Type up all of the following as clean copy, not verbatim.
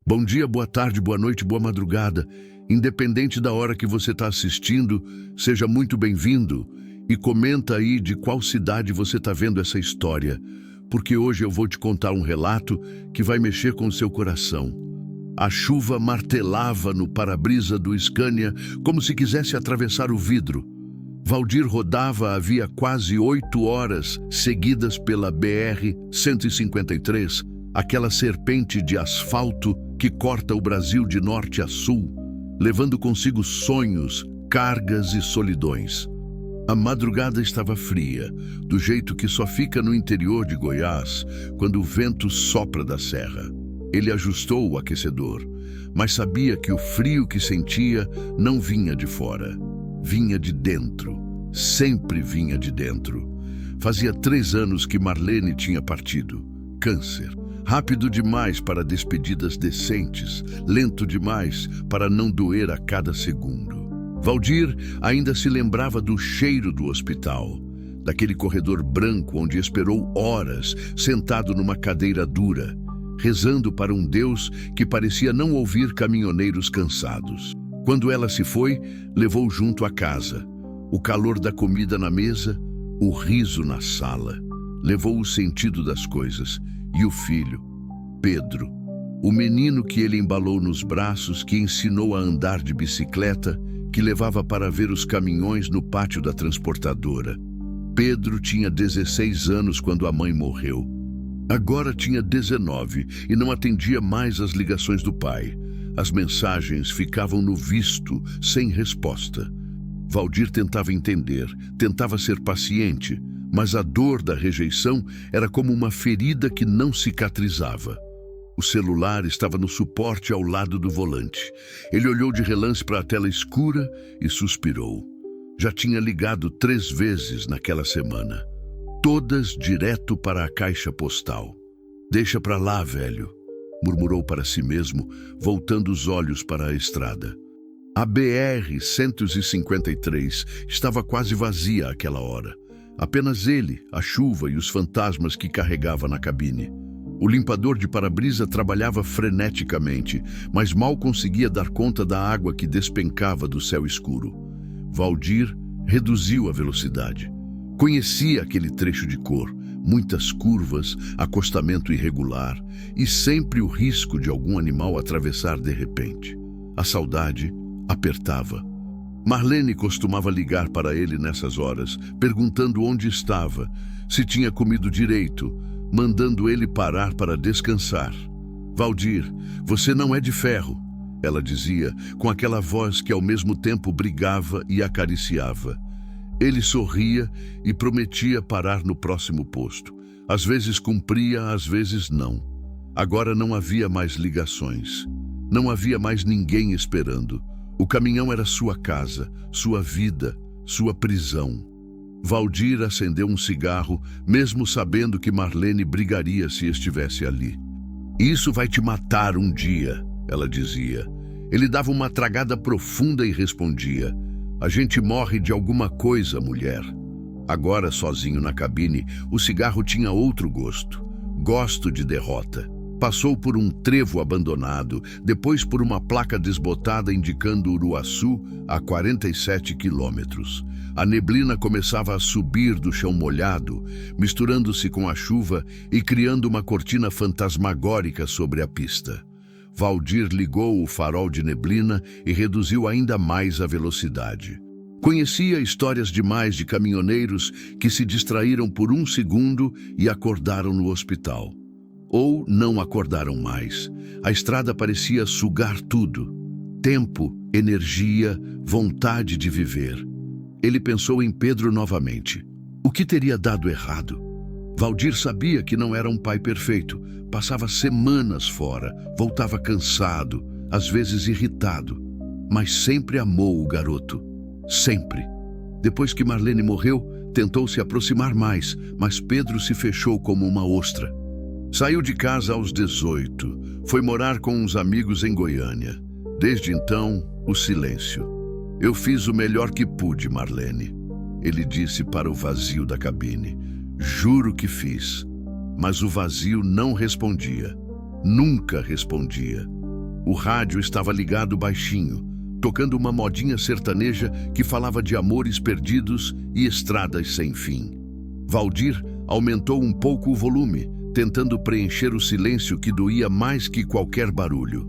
Bom dia, boa tarde, boa noite, boa madrugada. Independente da hora que você está assistindo, seja muito bem-vindo e comenta aí de qual cidade você está vendo essa história, porque hoje eu vou te contar um relato que vai mexer com o seu coração. A chuva martelava no para-brisa do Scania como se quisesse atravessar o vidro. Valdir rodava havia quase 8 horas seguidas pela BR-153, aquela serpente de asfalto que corta o Brasil de norte a sul, levando consigo sonhos, cargas e solidões. A madrugada estava fria, do jeito que só fica no interior de Goiás, quando o vento sopra da serra. Ele ajustou o aquecedor, mas sabia que o frio que sentia não vinha de fora, vinha de dentro, sempre vinha de dentro. Fazia 3 anos que Marlene tinha partido. Câncer. Rápido demais para despedidas decentes, lento demais para não doer a cada segundo. Valdir ainda se lembrava do cheiro do hospital, daquele corredor branco onde esperou horas, sentado numa cadeira dura, rezando para um Deus que parecia não ouvir caminhoneiros cansados. Quando ela se foi, levou junto a casa, o calor da comida na mesa, o riso na sala. Levou o sentido das coisas. E o filho, Pedro, o menino que ele embalou nos braços, que ensinou a andar de bicicleta, que levava para ver os caminhões no pátio da transportadora. Pedro tinha 16 anos quando a mãe morreu. Agora tinha 19 e não atendia mais às ligações do pai. As mensagens ficavam no visto, sem resposta. Valdir tentava entender, tentava ser paciente, mas a dor da rejeição era como uma ferida que não cicatrizava. O celular estava no suporte ao lado do volante. Ele olhou de relance para a tela escura e suspirou. Já tinha ligado 3 vezes naquela semana. Todas direto para a caixa postal. "Deixa para lá, velho", murmurou para si mesmo, voltando os olhos para a estrada. A BR-153 estava quase vazia àquela hora. Apenas ele, a chuva e os fantasmas que carregava na cabine. O limpador de para-brisa trabalhava freneticamente, mas mal conseguia dar conta da água que despencava do céu escuro. Valdir reduziu a velocidade. Conhecia aquele trecho de cor, muitas curvas, acostamento irregular e sempre o risco de algum animal atravessar de repente. A saudade apertava. Marlene costumava ligar para ele nessas horas, perguntando onde estava, se tinha comido direito, mandando ele parar para descansar. "Valdir, você não é de ferro", ela dizia, com aquela voz que ao mesmo tempo brigava e acariciava. Ele sorria e prometia parar no próximo posto. Às vezes cumpria, às vezes não. Agora não havia mais ligações. Não havia mais ninguém esperando. O caminhão era sua casa, sua vida, sua prisão. Valdir acendeu um cigarro, mesmo sabendo que Marlene brigaria se estivesse ali. "Isso vai te matar um dia", ela dizia. Ele dava uma tragada profunda e respondia: "A gente morre de alguma coisa, mulher." Agora, sozinho na cabine, o cigarro tinha outro gosto. Gosto de derrota. Passou por um trevo abandonado, depois por uma placa desbotada indicando Uruaçu a 47 quilômetros. A neblina começava a subir do chão molhado, misturando-se com a chuva e criando uma cortina fantasmagórica sobre a pista. Valdir ligou o farol de neblina e reduziu ainda mais a velocidade. Conhecia histórias demais de caminhoneiros que se distraíram por um segundo e acordaram no hospital. Ou não acordaram mais. A estrada parecia sugar tudo. Tempo, energia, vontade de viver. Ele pensou em Pedro novamente. O que teria dado errado? Valdir sabia que não era um pai perfeito. Passava semanas fora, voltava cansado, às vezes irritado. Mas sempre amou o garoto. Sempre. Depois que Marlene morreu, tentou se aproximar mais, mas Pedro se fechou como uma ostra. Saiu de casa aos 18, foi morar com uns amigos em Goiânia. Desde então, o silêncio. "Eu fiz o melhor que pude, Marlene", ele disse para o vazio da cabine. "Juro que fiz." Mas o vazio não respondia. Nunca respondia. O rádio estava ligado baixinho, tocando uma modinha sertaneja que falava de amores perdidos e estradas sem fim. Valdir aumentou um pouco o volume, tentando preencher o silêncio que doía mais que qualquer barulho.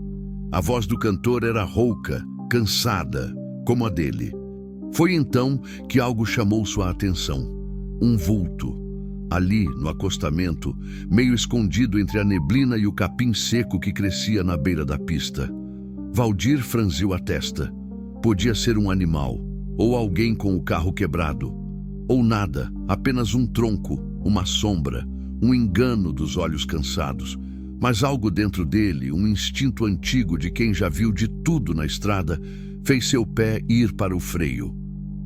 A voz do cantor era rouca, cansada, como a dele. Foi então que algo chamou sua atenção. Um vulto. Ali, no acostamento, meio escondido entre a neblina e o capim seco que crescia na beira da pista. Valdir franziu a testa. Podia ser um animal, ou alguém com o carro quebrado. Ou nada, apenas um tronco, uma sombra, um engano dos olhos cansados. Mas algo dentro dele, um instinto antigo de quem já viu de tudo na estrada, fez seu pé ir para o freio.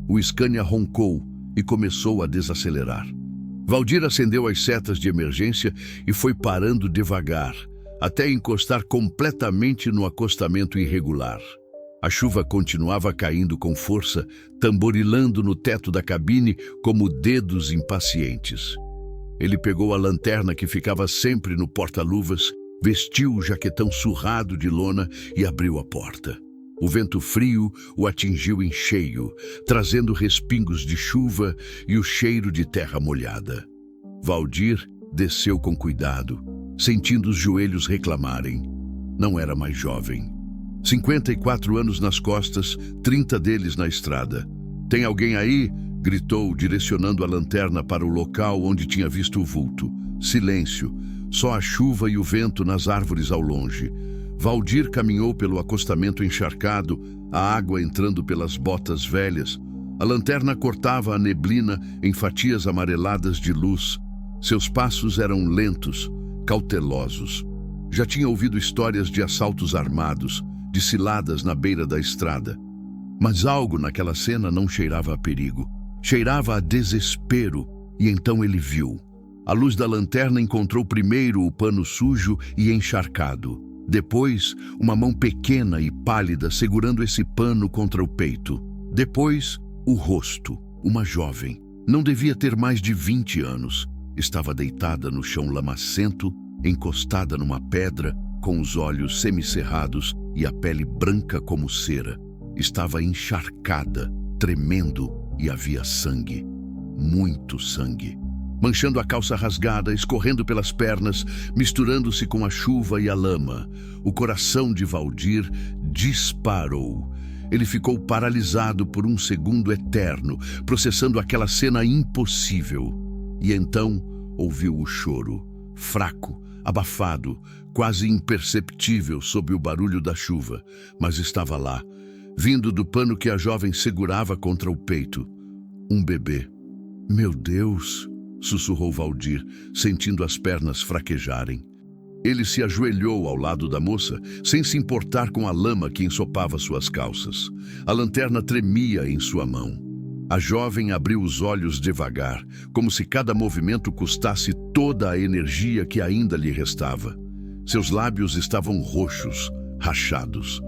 O Scania roncou e começou a desacelerar. Valdir acendeu as setas de emergência e foi parando devagar, até encostar completamente no acostamento irregular. A chuva continuava caindo com força, tamborilando no teto da cabine como dedos impacientes. Ele pegou a lanterna que ficava sempre no porta-luvas, vestiu o jaquetão surrado de lona e abriu a porta. O vento frio o atingiu em cheio, trazendo respingos de chuva e o cheiro de terra molhada. Valdir desceu com cuidado, sentindo os joelhos reclamarem. Não era mais jovem. 54 anos nas costas, 30 deles na estrada. "Tem alguém aí?" gritou, direcionando a lanterna para o local onde tinha visto o vulto. Silêncio, só a chuva e o vento nas árvores ao longe. Valdir caminhou pelo acostamento encharcado, a água entrando pelas botas velhas. A lanterna cortava a neblina em fatias amareladas de luz. Seus passos eram lentos, cautelosos. Já tinha ouvido histórias de assaltos armados, de ciladas na beira da estrada. Mas algo naquela cena não cheirava a perigo. Cheirava a desespero, e então ele viu. A luz da lanterna encontrou primeiro o pano sujo e encharcado. Depois, uma mão pequena e pálida segurando esse pano contra o peito. Depois, o rosto, uma jovem. Não devia ter mais de 20 anos. Estava deitada no chão lamacento, encostada numa pedra, com os olhos semicerrados e a pele branca como cera. Estava encharcada, tremendo, e havia sangue. Muito sangue. Manchando a calça rasgada, escorrendo pelas pernas, misturando-se com a chuva e a lama. O coração de Valdir disparou. Ele ficou paralisado por um segundo eterno, processando aquela cena impossível. E então ouviu o choro, fraco, abafado, quase imperceptível sob o barulho da chuva, mas estava lá, vindo do pano que a jovem segurava contra o peito. Um bebê. "Meu Deus!" sussurrou Valdir, sentindo as pernas fraquejarem. Ele se ajoelhou ao lado da moça, sem se importar com a lama que ensopava suas calças. A lanterna tremia em sua mão. A jovem abriu os olhos devagar, como se cada movimento custasse toda a energia que ainda lhe restava. Seus lábios estavam roxos, rachados.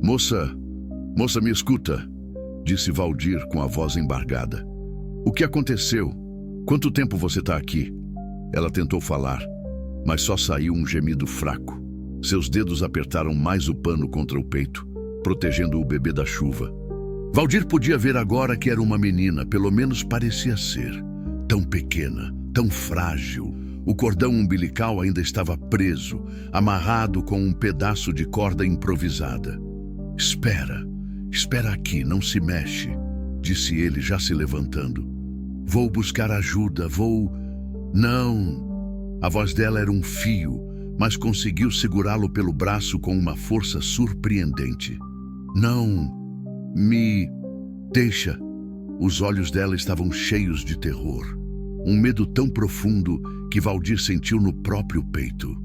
Moça, me escuta", disse Valdir com a voz embargada. "O que aconteceu? Quanto tempo você está aqui?" Ela tentou falar, mas só saiu um gemido fraco. Seus dedos apertaram mais o pano contra o peito, protegendo o bebê da chuva. Valdir podia ver agora que era uma menina, pelo menos parecia ser. Tão pequena, tão frágil. O cordão umbilical ainda estava preso, amarrado com um pedaço de corda improvisada. Espera aqui, não se mexe", disse ele, já se levantando. "Vou buscar ajuda, Não!" A voz dela era um fio, mas conseguiu segurá-lo pelo braço com uma força surpreendente. "Não, me deixa." Os olhos dela estavam cheios de terror. Um medo tão profundo que Valdir sentiu no próprio peito.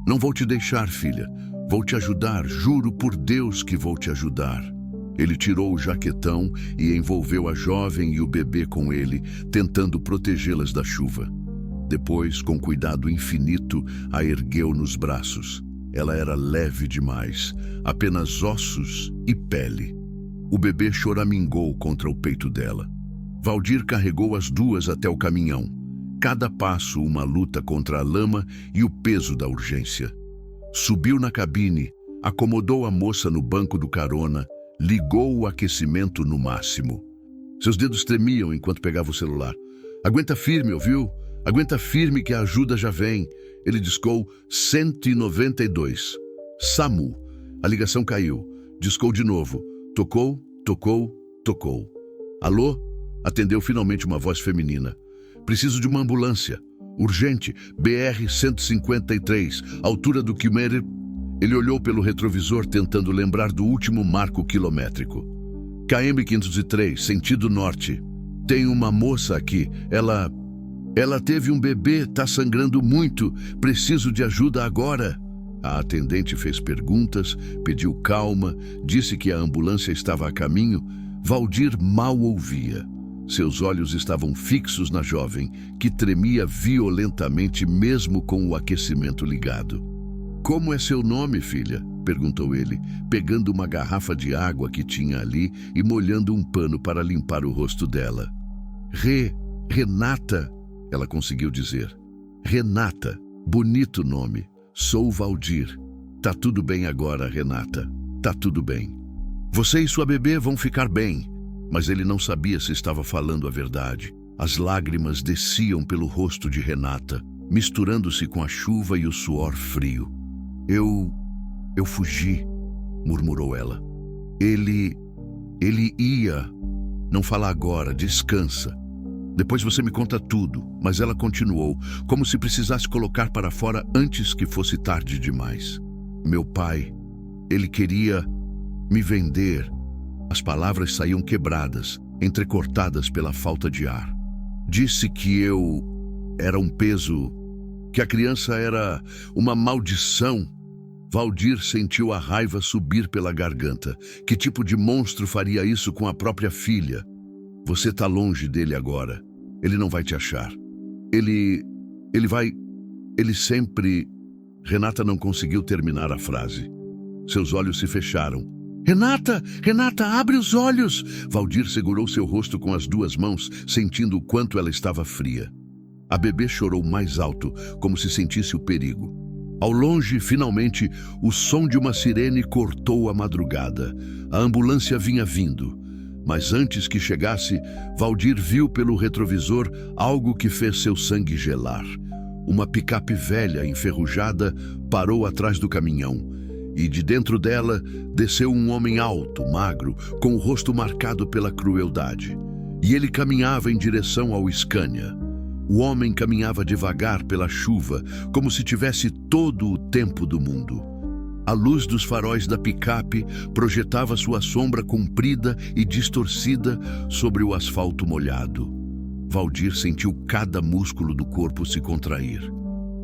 "Não vou te deixar, filha. Vou te ajudar, juro por Deus que vou te ajudar." Ele tirou o jaquetão e envolveu a jovem e o bebê com ele, tentando protegê-las da chuva. Depois, com cuidado infinito, a ergueu nos braços. Ela era leve demais, apenas ossos e pele. O bebê choramingou contra o peito dela. Valdir carregou as duas até o caminhão. Cada passo uma luta contra a lama e o peso da urgência. Subiu na cabine, acomodou a moça no banco do carona, ligou o aquecimento no máximo. Seus dedos tremiam enquanto pegava o celular. Aguenta firme, ouviu? Aguenta firme que a ajuda já vem. Ele discou 192. SAMU. A ligação caiu. Discou de novo. Tocou, tocou, tocou. Alô? Atendeu finalmente uma voz feminina. Preciso de uma ambulância. Urgente. BR-153. Altura do Quimérer. Ele olhou pelo retrovisor tentando lembrar do último marco quilométrico. KM-503, sentido norte. Tem uma moça aqui. Ela teve um bebê, tá sangrando muito. Preciso de ajuda agora. A atendente fez perguntas, pediu calma, disse que a ambulância estava a caminho. Valdir mal ouvia. Seus olhos estavam fixos na jovem, que tremia violentamente mesmo com o aquecimento ligado. Como é seu nome, filha? Perguntou ele, pegando uma garrafa de água que tinha ali e molhando um pano para limpar o rosto dela. Renata, ela conseguiu dizer. Renata, bonito nome. Sou Valdir. Tá tudo bem agora, Renata. Tá tudo bem. Você e sua bebê vão ficar bem. Mas ele não sabia se estava falando a verdade. As lágrimas desciam pelo rosto de Renata, misturando-se com a chuva e o suor frio. Eu fugi, murmurou ela. Ele ia. Não fala agora, descansa. Depois você me conta tudo, mas ela continuou, como se precisasse colocar para fora antes que fosse tarde demais. Meu pai, ele queria me vender. As palavras saíam quebradas, entrecortadas pela falta de ar. Disse que eu era um peso, que a criança era uma maldição. Valdir sentiu a raiva subir pela garganta. Que tipo de monstro faria isso com a própria filha? Você tá longe dele agora. Ele não vai te achar. Ele sempre... Renata não conseguiu terminar a frase. Seus olhos se fecharam. Renata, abre os olhos! Valdir segurou seu rosto com as duas mãos, sentindo o quanto ela estava fria. A bebê chorou mais alto, como se sentisse o perigo. Ao longe, finalmente, o som de uma sirene cortou a madrugada. A ambulância vinha vindo. Mas antes que chegasse, Valdir viu pelo retrovisor algo que fez seu sangue gelar. Uma picape velha, enferrujada, parou atrás do caminhão. E de dentro dela, desceu um homem alto, magro, com o rosto marcado pela crueldade. E ele caminhava em direção ao Scania. O homem caminhava devagar pela chuva, como se tivesse todo o tempo do mundo. A luz dos faróis da picape projetava sua sombra comprida e distorcida sobre o asfalto molhado. Valdir sentiu cada músculo do corpo se contrair.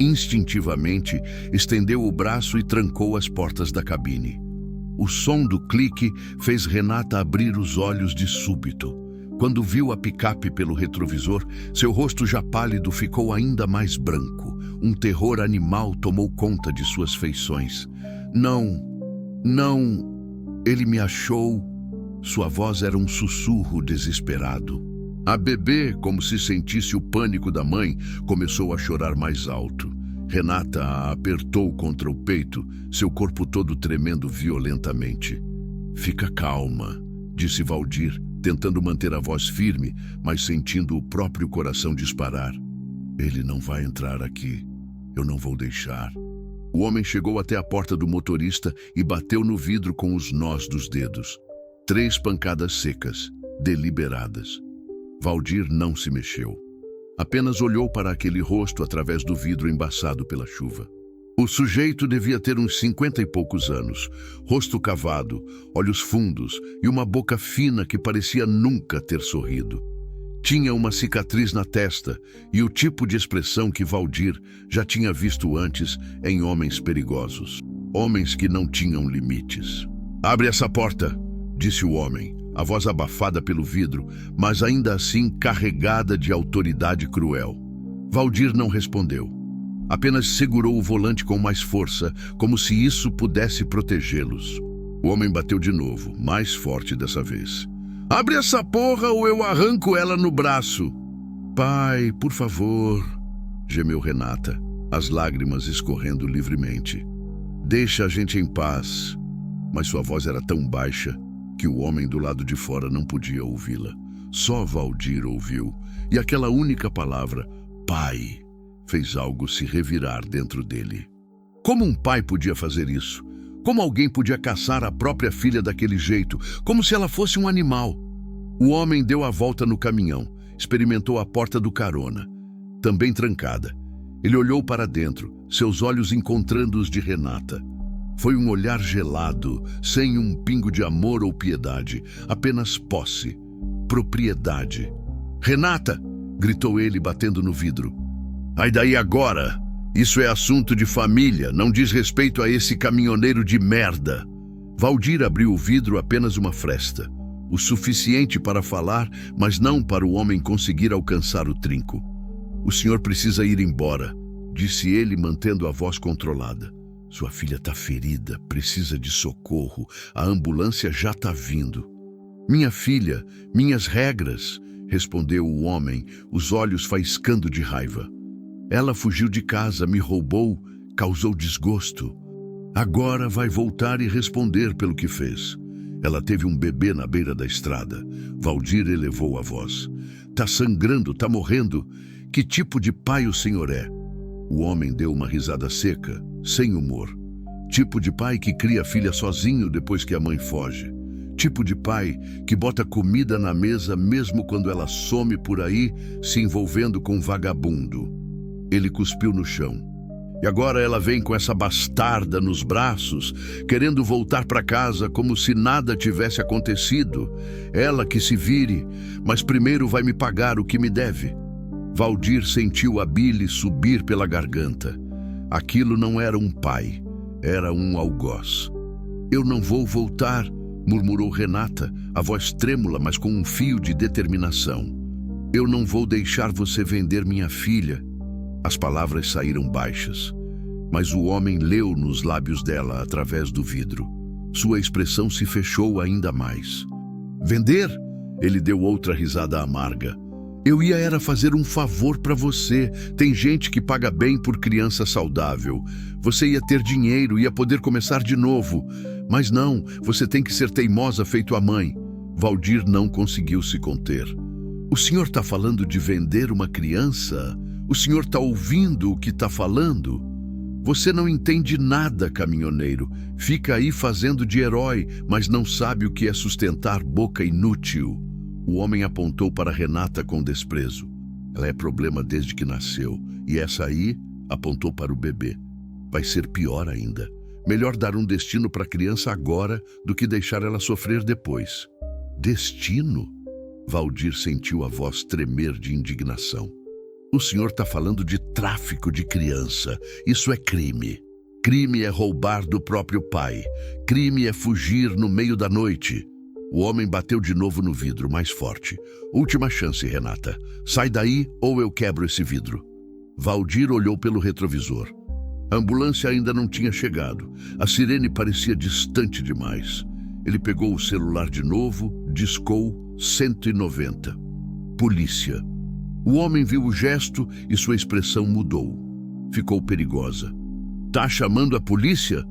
Instintivamente, estendeu o braço e trancou as portas da cabine. O som do clique fez Renata abrir os olhos de súbito. Quando viu a picape pelo retrovisor, seu rosto já pálido ficou ainda mais branco. Um terror animal tomou conta de suas feições. Não, ele me achou. Sua voz era um sussurro desesperado. A bebê, como se sentisse o pânico da mãe, começou a chorar mais alto. Renata a apertou contra o peito, seu corpo todo tremendo violentamente. Fica calma, disse Valdir, tentando manter a voz firme, mas sentindo o próprio coração disparar. Ele não vai entrar aqui. Eu não vou deixar. O homem chegou até a porta do motorista e bateu no vidro com os nós dos dedos. 3 pancadas secas, deliberadas. Valdir não se mexeu. Apenas olhou para aquele rosto através do vidro embaçado pela chuva. O sujeito devia ter uns 50 e poucos anos, rosto cavado, olhos fundos e uma boca fina que parecia nunca ter sorrido. Tinha uma cicatriz na testa e o tipo de expressão que Valdir já tinha visto antes em homens perigosos. Homens que não tinham limites. Abre essa porta, disse o homem, a voz abafada pelo vidro, mas ainda assim carregada de autoridade cruel. Valdir não respondeu. Apenas segurou o volante com mais força, como se isso pudesse protegê-los. O homem bateu de novo, mais forte dessa vez. Abre essa porra ou eu arranco ela no braço. Pai, por favor, gemeu Renata, as lágrimas escorrendo livremente. Deixa a gente em paz. Mas sua voz era tão baixa que o homem do lado de fora não podia ouvi-la. Só Valdir ouviu, e aquela única palavra, pai, fez algo se revirar dentro dele. Como um pai podia fazer isso? Como alguém podia caçar a própria filha daquele jeito, como se ela fosse um animal? O homem deu a volta no caminhão, experimentou a porta do carona, também trancada. Ele olhou para dentro, seus olhos encontrando os de Renata. Foi um olhar gelado, sem um pingo de amor ou piedade, apenas posse, propriedade. "Renata!" gritou ele, batendo no vidro. "Ai daí agora! Isso é assunto de família, não diz respeito a esse caminhoneiro de merda." Valdir abriu o vidro apenas uma fresta, o suficiente para falar, mas não para o homem conseguir alcançar o trinco. "O senhor precisa ir embora", disse ele, mantendo a voz controlada. "Sua filha está ferida, precisa de socorro, a ambulância já está vindo." "Minha filha, minhas regras", respondeu o homem, os olhos faiscando de raiva. "Ela fugiu de casa, me roubou, causou desgosto. Agora vai voltar e responder pelo que fez. Ela teve um bebê na beira da estrada." Valdir elevou a voz. "Tá sangrando, tá morrendo. Que tipo de pai o senhor é?" O homem deu uma risada seca, sem humor. "Tipo de pai que cria a filha sozinho depois que a mãe foge. Tipo de pai que bota comida na mesa mesmo quando ela some por aí se envolvendo com um vagabundo." Ele cuspiu no chão. "E agora ela vem com essa bastarda nos braços, querendo voltar para casa como se nada tivesse acontecido. Ela que se vire, mas primeiro vai me pagar o que me deve." Valdir sentiu a bile subir pela garganta. Aquilo não era um pai, era um algoz. "Eu não vou voltar", murmurou Renata, a voz trêmula, mas com um fio de determinação. "Eu não vou deixar você vender minha filha." As palavras saíram baixas, mas o homem leu nos lábios dela através do vidro. Sua expressão se fechou ainda mais. "Vender?" Ele deu outra risada amarga. "Eu ia fazer um favor para você. Tem gente que paga bem por criança saudável. Você ia ter dinheiro, ia poder começar de novo. Mas não, você tem que ser teimosa feito a mãe." Valdir não conseguiu se conter. "O senhor está falando de vender uma criança? O senhor está ouvindo o que está falando? Você não entende nada, caminhoneiro. Fica aí fazendo de herói, mas não sabe o que é sustentar boca inútil." O homem apontou para Renata com desprezo. "Ela é problema desde que nasceu. E essa aí", apontou para o bebê, "vai ser pior ainda. Melhor dar um destino para a criança agora do que deixar ela sofrer depois." "Destino?" Valdir sentiu a voz tremer de indignação. "O senhor está falando de tráfico de criança. Isso é crime. Crime é roubar do próprio pai. Crime é fugir no meio da noite." O homem bateu de novo no vidro, mais forte. "Última chance, Renata. Sai daí ou eu quebro esse vidro." Valdir olhou pelo retrovisor. A ambulância ainda não tinha chegado. A sirene parecia distante demais. Ele pegou o celular de novo, discou 190. "Polícia." O homem viu o gesto e sua expressão mudou. Ficou perigosa. "Tá chamando a polícia?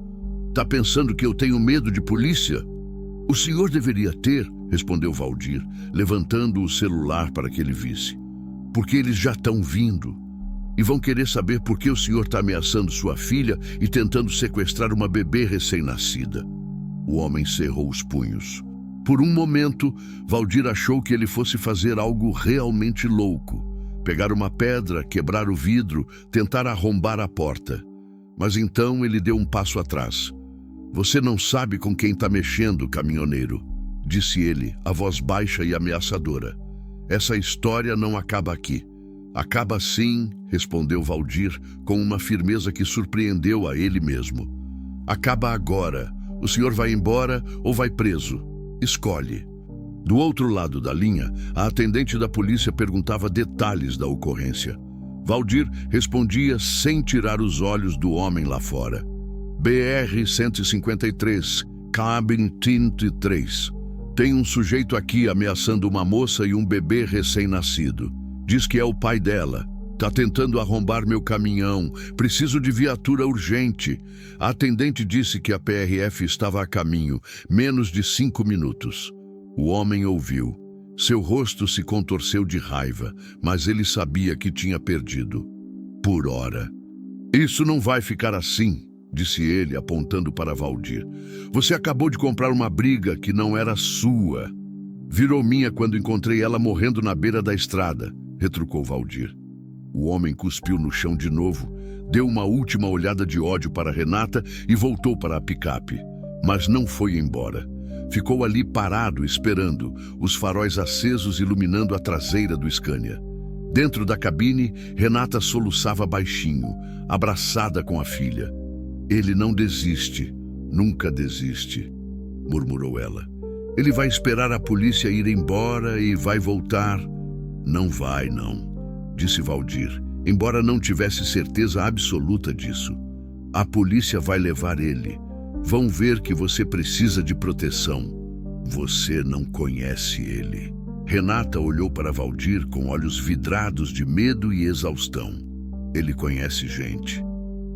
Tá pensando que eu tenho medo de polícia?" "O senhor deveria ter", respondeu Valdir, levantando o celular para que ele visse. "Porque eles já estão vindo. E vão querer saber por que o senhor está ameaçando sua filha e tentando sequestrar uma bebê recém-nascida." O homem cerrou os punhos. Por um momento, Valdir achou que ele fosse fazer algo realmente louco. Pegar uma pedra, quebrar o vidro, tentar arrombar a porta. Mas então ele deu um passo atrás. "Você não sabe com quem está mexendo, caminhoneiro", disse ele, a voz baixa e ameaçadora. "Essa história não acaba aqui." "Acaba sim", respondeu Valdir, com uma firmeza que surpreendeu a ele mesmo. "Acaba agora. O senhor vai embora ou vai preso? Escolhe." Do outro lado da linha, a atendente da polícia perguntava detalhes da ocorrência. Valdir respondia sem tirar os olhos do homem lá fora. "BR-153, cabine 33. Tem um sujeito aqui ameaçando uma moça e um bebê recém-nascido. Diz que é o pai dela. Tá tentando arrombar meu caminhão. Preciso de viatura urgente. A atendente disse que a PRF estava a caminho. Menos de 5 minutos. O homem ouviu. Seu rosto se contorceu de raiva, mas ele sabia que tinha perdido. Por hora. Isso não vai ficar assim, disse ele, apontando para Valdir. Você acabou de comprar uma briga que não era sua. Virou minha quando encontrei ela morrendo na beira da estrada, retrucou Valdir. O homem cuspiu no chão de novo, deu uma última olhada de ódio para Renata e voltou para a picape. Mas não foi embora. Ficou ali parado, esperando, os faróis acesos iluminando a traseira do Scania. Dentro da cabine, Renata soluçava baixinho, abraçada com a filha. Ele não desiste, nunca desiste, murmurou ela. Ele vai esperar a polícia ir embora e vai voltar. Não vai, não, disse Valdir, embora não tivesse certeza absoluta disso. A polícia vai levar ele. Vão ver que você precisa de proteção. Você não conhece ele. Renata olhou para Valdir com olhos vidrados de medo e exaustão. Ele conhece gente.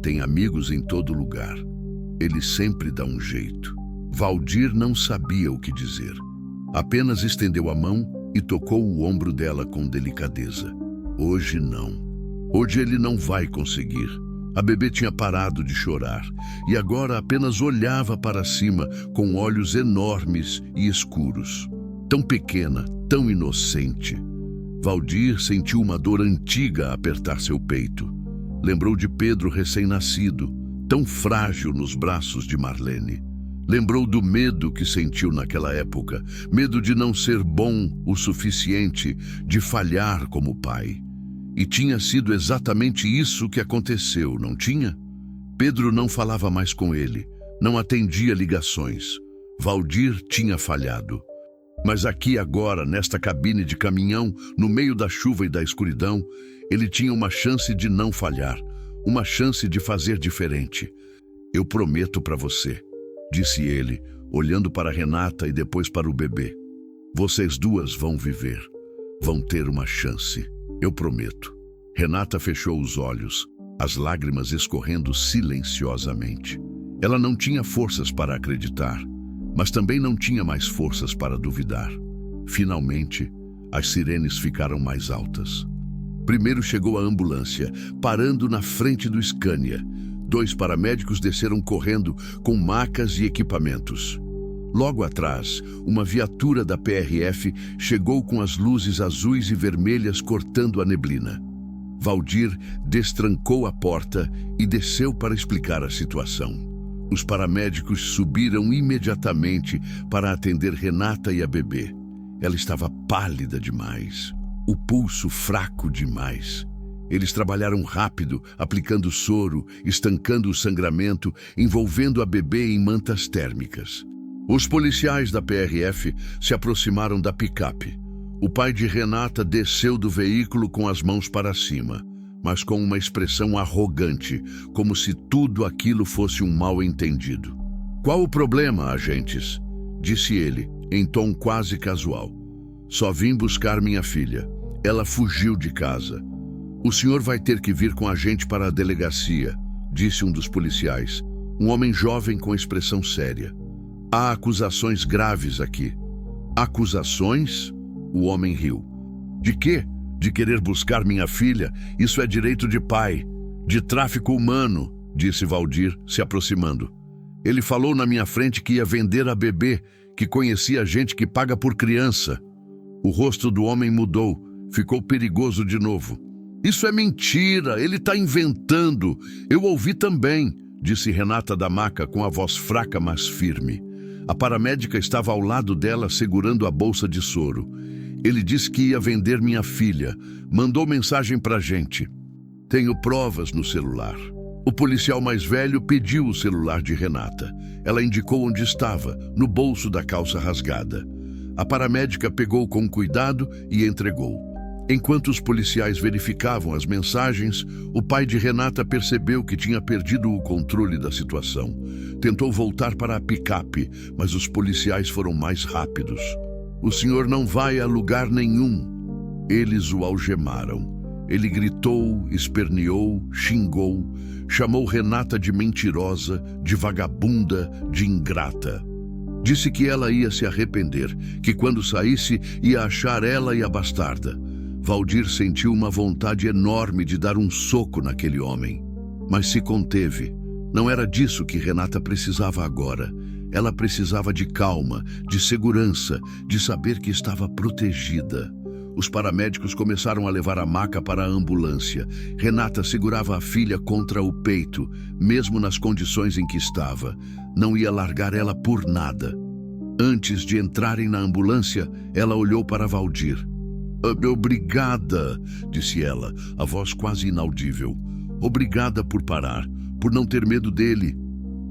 Tem amigos em todo lugar. Ele sempre dá um jeito. Valdir não sabia o que dizer. Apenas estendeu a mão e tocou o ombro dela com delicadeza. Hoje não. Hoje ele não vai conseguir. A bebê tinha parado de chorar e agora apenas olhava para cima com olhos enormes e escuros. Tão pequena, tão inocente. Valdir sentiu uma dor antiga apertar seu peito. Lembrou de Pedro recém-nascido, tão frágil nos braços de Marlene. Lembrou do medo que sentiu naquela época, medo de não ser bom o suficiente, de falhar como pai. E tinha sido exatamente isso que aconteceu, não tinha? Pedro não falava mais com ele, não atendia ligações. Valdir tinha falhado. Mas aqui agora, nesta cabine de caminhão, no meio da chuva e da escuridão, ele tinha uma chance de não falhar, uma chance de fazer diferente. Eu prometo para você, disse ele, olhando para Renata e depois para o bebê. Vocês duas vão viver, vão ter uma chance. Eu prometo. Renata fechou os olhos, as lágrimas escorrendo silenciosamente. Ela não tinha forças para acreditar, mas também não tinha mais forças para duvidar. Finalmente, as sirenes ficaram mais altas. Primeiro chegou a ambulância, parando na frente do Scania. 2 paramédicos desceram correndo com macas e equipamentos. Logo atrás, uma viatura da PRF chegou com as luzes azuis e vermelhas cortando a neblina. Valdir destrancou a porta e desceu para explicar a situação. Os paramédicos subiram imediatamente para atender Renata e a bebê. Ela estava pálida demais, o pulso fraco demais. Eles trabalharam rápido, aplicando soro, estancando o sangramento, envolvendo a bebê em mantas térmicas. Os policiais da PRF se aproximaram da picape. O pai de Renata desceu do veículo com as mãos para cima, mas com uma expressão arrogante, como se tudo aquilo fosse um mal-entendido. Qual o problema, agentes? Disse ele, em tom quase casual. Só vim buscar minha filha. Ela fugiu de casa. O senhor vai ter que vir com a gente para a delegacia, disse um dos policiais, um homem jovem com expressão séria. Há acusações graves aqui. Acusações? O homem riu. De quê? De querer buscar minha filha? Isso é direito de pai. De tráfico humano, disse Valdir, se aproximando. Ele falou na minha frente que ia vender a bebê, que conhecia gente que paga por criança. O rosto do homem mudou, ficou perigoso de novo. Isso é mentira, ele está inventando. Eu ouvi também, disse Renata da maca com a voz fraca, mas firme. A paramédica estava ao lado dela segurando a bolsa de soro. Ele disse que ia vender minha filha. Mandou mensagem pra gente. Tenho provas no celular. O policial mais velho pediu o celular de Renata. Ela indicou onde estava, no bolso da calça rasgada. A paramédica pegou com cuidado e entregou. Enquanto os policiais verificavam as mensagens, o pai de Renata percebeu que tinha perdido o controle da situação. Tentou voltar para a picape, mas os policiais foram mais rápidos. O senhor não vai a lugar nenhum. Eles o algemaram. Ele gritou, esperneou, xingou, chamou Renata de mentirosa, de vagabunda, de ingrata. Disse que ela ia se arrepender, que quando saísse ia achar ela e a bastarda. Valdir sentiu uma vontade enorme de dar um soco naquele homem, mas se conteve. Não era disso que Renata precisava agora. Ela precisava de calma, de segurança, de saber que estava protegida. Os paramédicos começaram a levar a maca para a ambulância. Renata segurava a filha contra o peito, mesmo nas condições em que estava. Não ia largar ela por nada. Antes de entrarem na ambulância, ela olhou para Valdir. Obrigada, disse ela, a voz quase inaudível. Obrigada por parar, por não ter medo dele.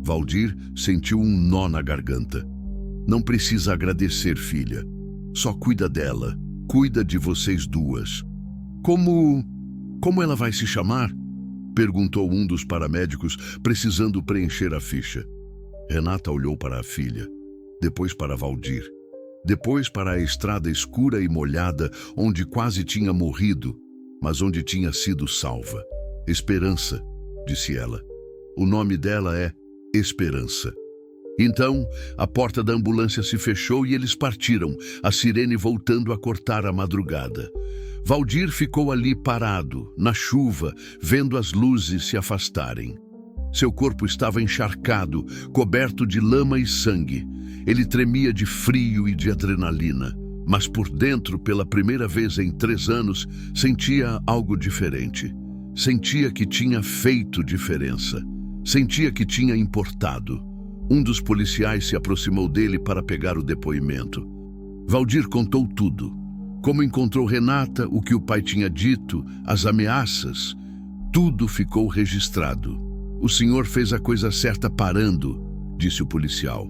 Valdir sentiu um nó na garganta. Não precisa agradecer, filha. Só cuida dela. Cuida de vocês duas. Como ela vai se chamar? Perguntou um dos paramédicos, precisando preencher a ficha. Renata olhou para a filha, depois para Valdir, depois para a estrada escura e molhada, onde quase tinha morrido, mas onde tinha sido salva. Esperança, disse ela. O nome dela é Esperança. Então, a porta da ambulância se fechou e eles partiram, a sirene voltando a cortar a madrugada. Valdir ficou ali parado, na chuva, vendo as luzes se afastarem. Seu corpo estava encharcado, coberto de lama e sangue. Ele tremia de frio e de adrenalina, mas por dentro, pela primeira vez em 3 anos, sentia algo diferente. Sentia que tinha feito diferença. Sentia que tinha importado. Um dos policiais se aproximou dele para pegar o depoimento. Valdir contou tudo. Como encontrou Renata, o que o pai tinha dito, as ameaças. Tudo ficou registrado. O senhor fez a coisa certa parando, disse o policial.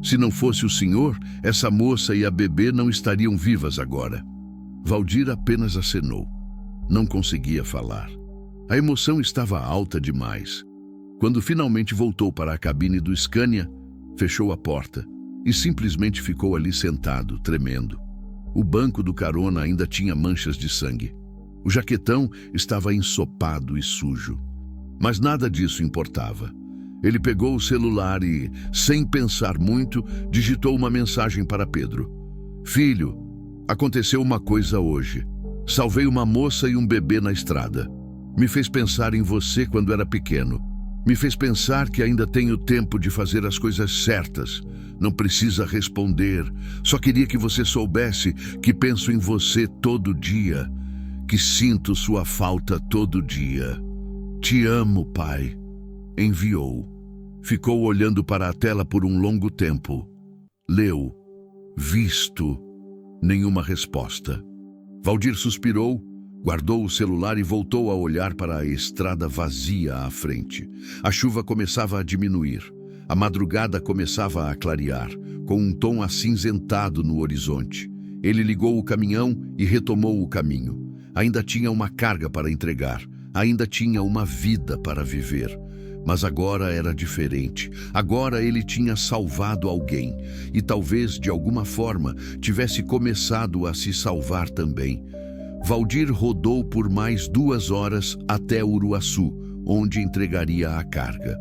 Se não fosse o senhor, essa moça e a bebê não estariam vivas agora. Valdir apenas acenou. Não conseguia falar. A emoção estava alta demais. Quando finalmente voltou para a cabine do Scania, fechou a porta e simplesmente ficou ali sentado, tremendo. O banco do carona ainda tinha manchas de sangue. O jaquetão estava ensopado e sujo. Mas nada disso importava. Ele pegou o celular e, sem pensar muito, digitou uma mensagem para Pedro. Filho, aconteceu uma coisa hoje. Salvei uma moça e um bebê na estrada. Me fez pensar em você quando era pequeno. Me fez pensar que ainda tenho tempo de fazer as coisas certas. Não precisa responder. Só queria que você soubesse que penso em você todo dia, que sinto sua falta todo dia. Te amo, pai. Enviou. Ficou olhando para a tela por um longo tempo. Leu. Visto. Nenhuma resposta. Valdir suspirou, guardou o celular e voltou a olhar para a estrada vazia à frente. A chuva começava a diminuir. A madrugada começava a clarear, com um tom acinzentado no horizonte. Ele ligou o caminhão e retomou o caminho. Ainda tinha uma carga para entregar. Ainda tinha uma vida para viver. Mas agora era diferente. Agora ele tinha salvado alguém. E talvez, de alguma forma, tivesse começado a se salvar também. Valdir rodou por mais 2 horas até Uruaçu, onde entregaria a carga.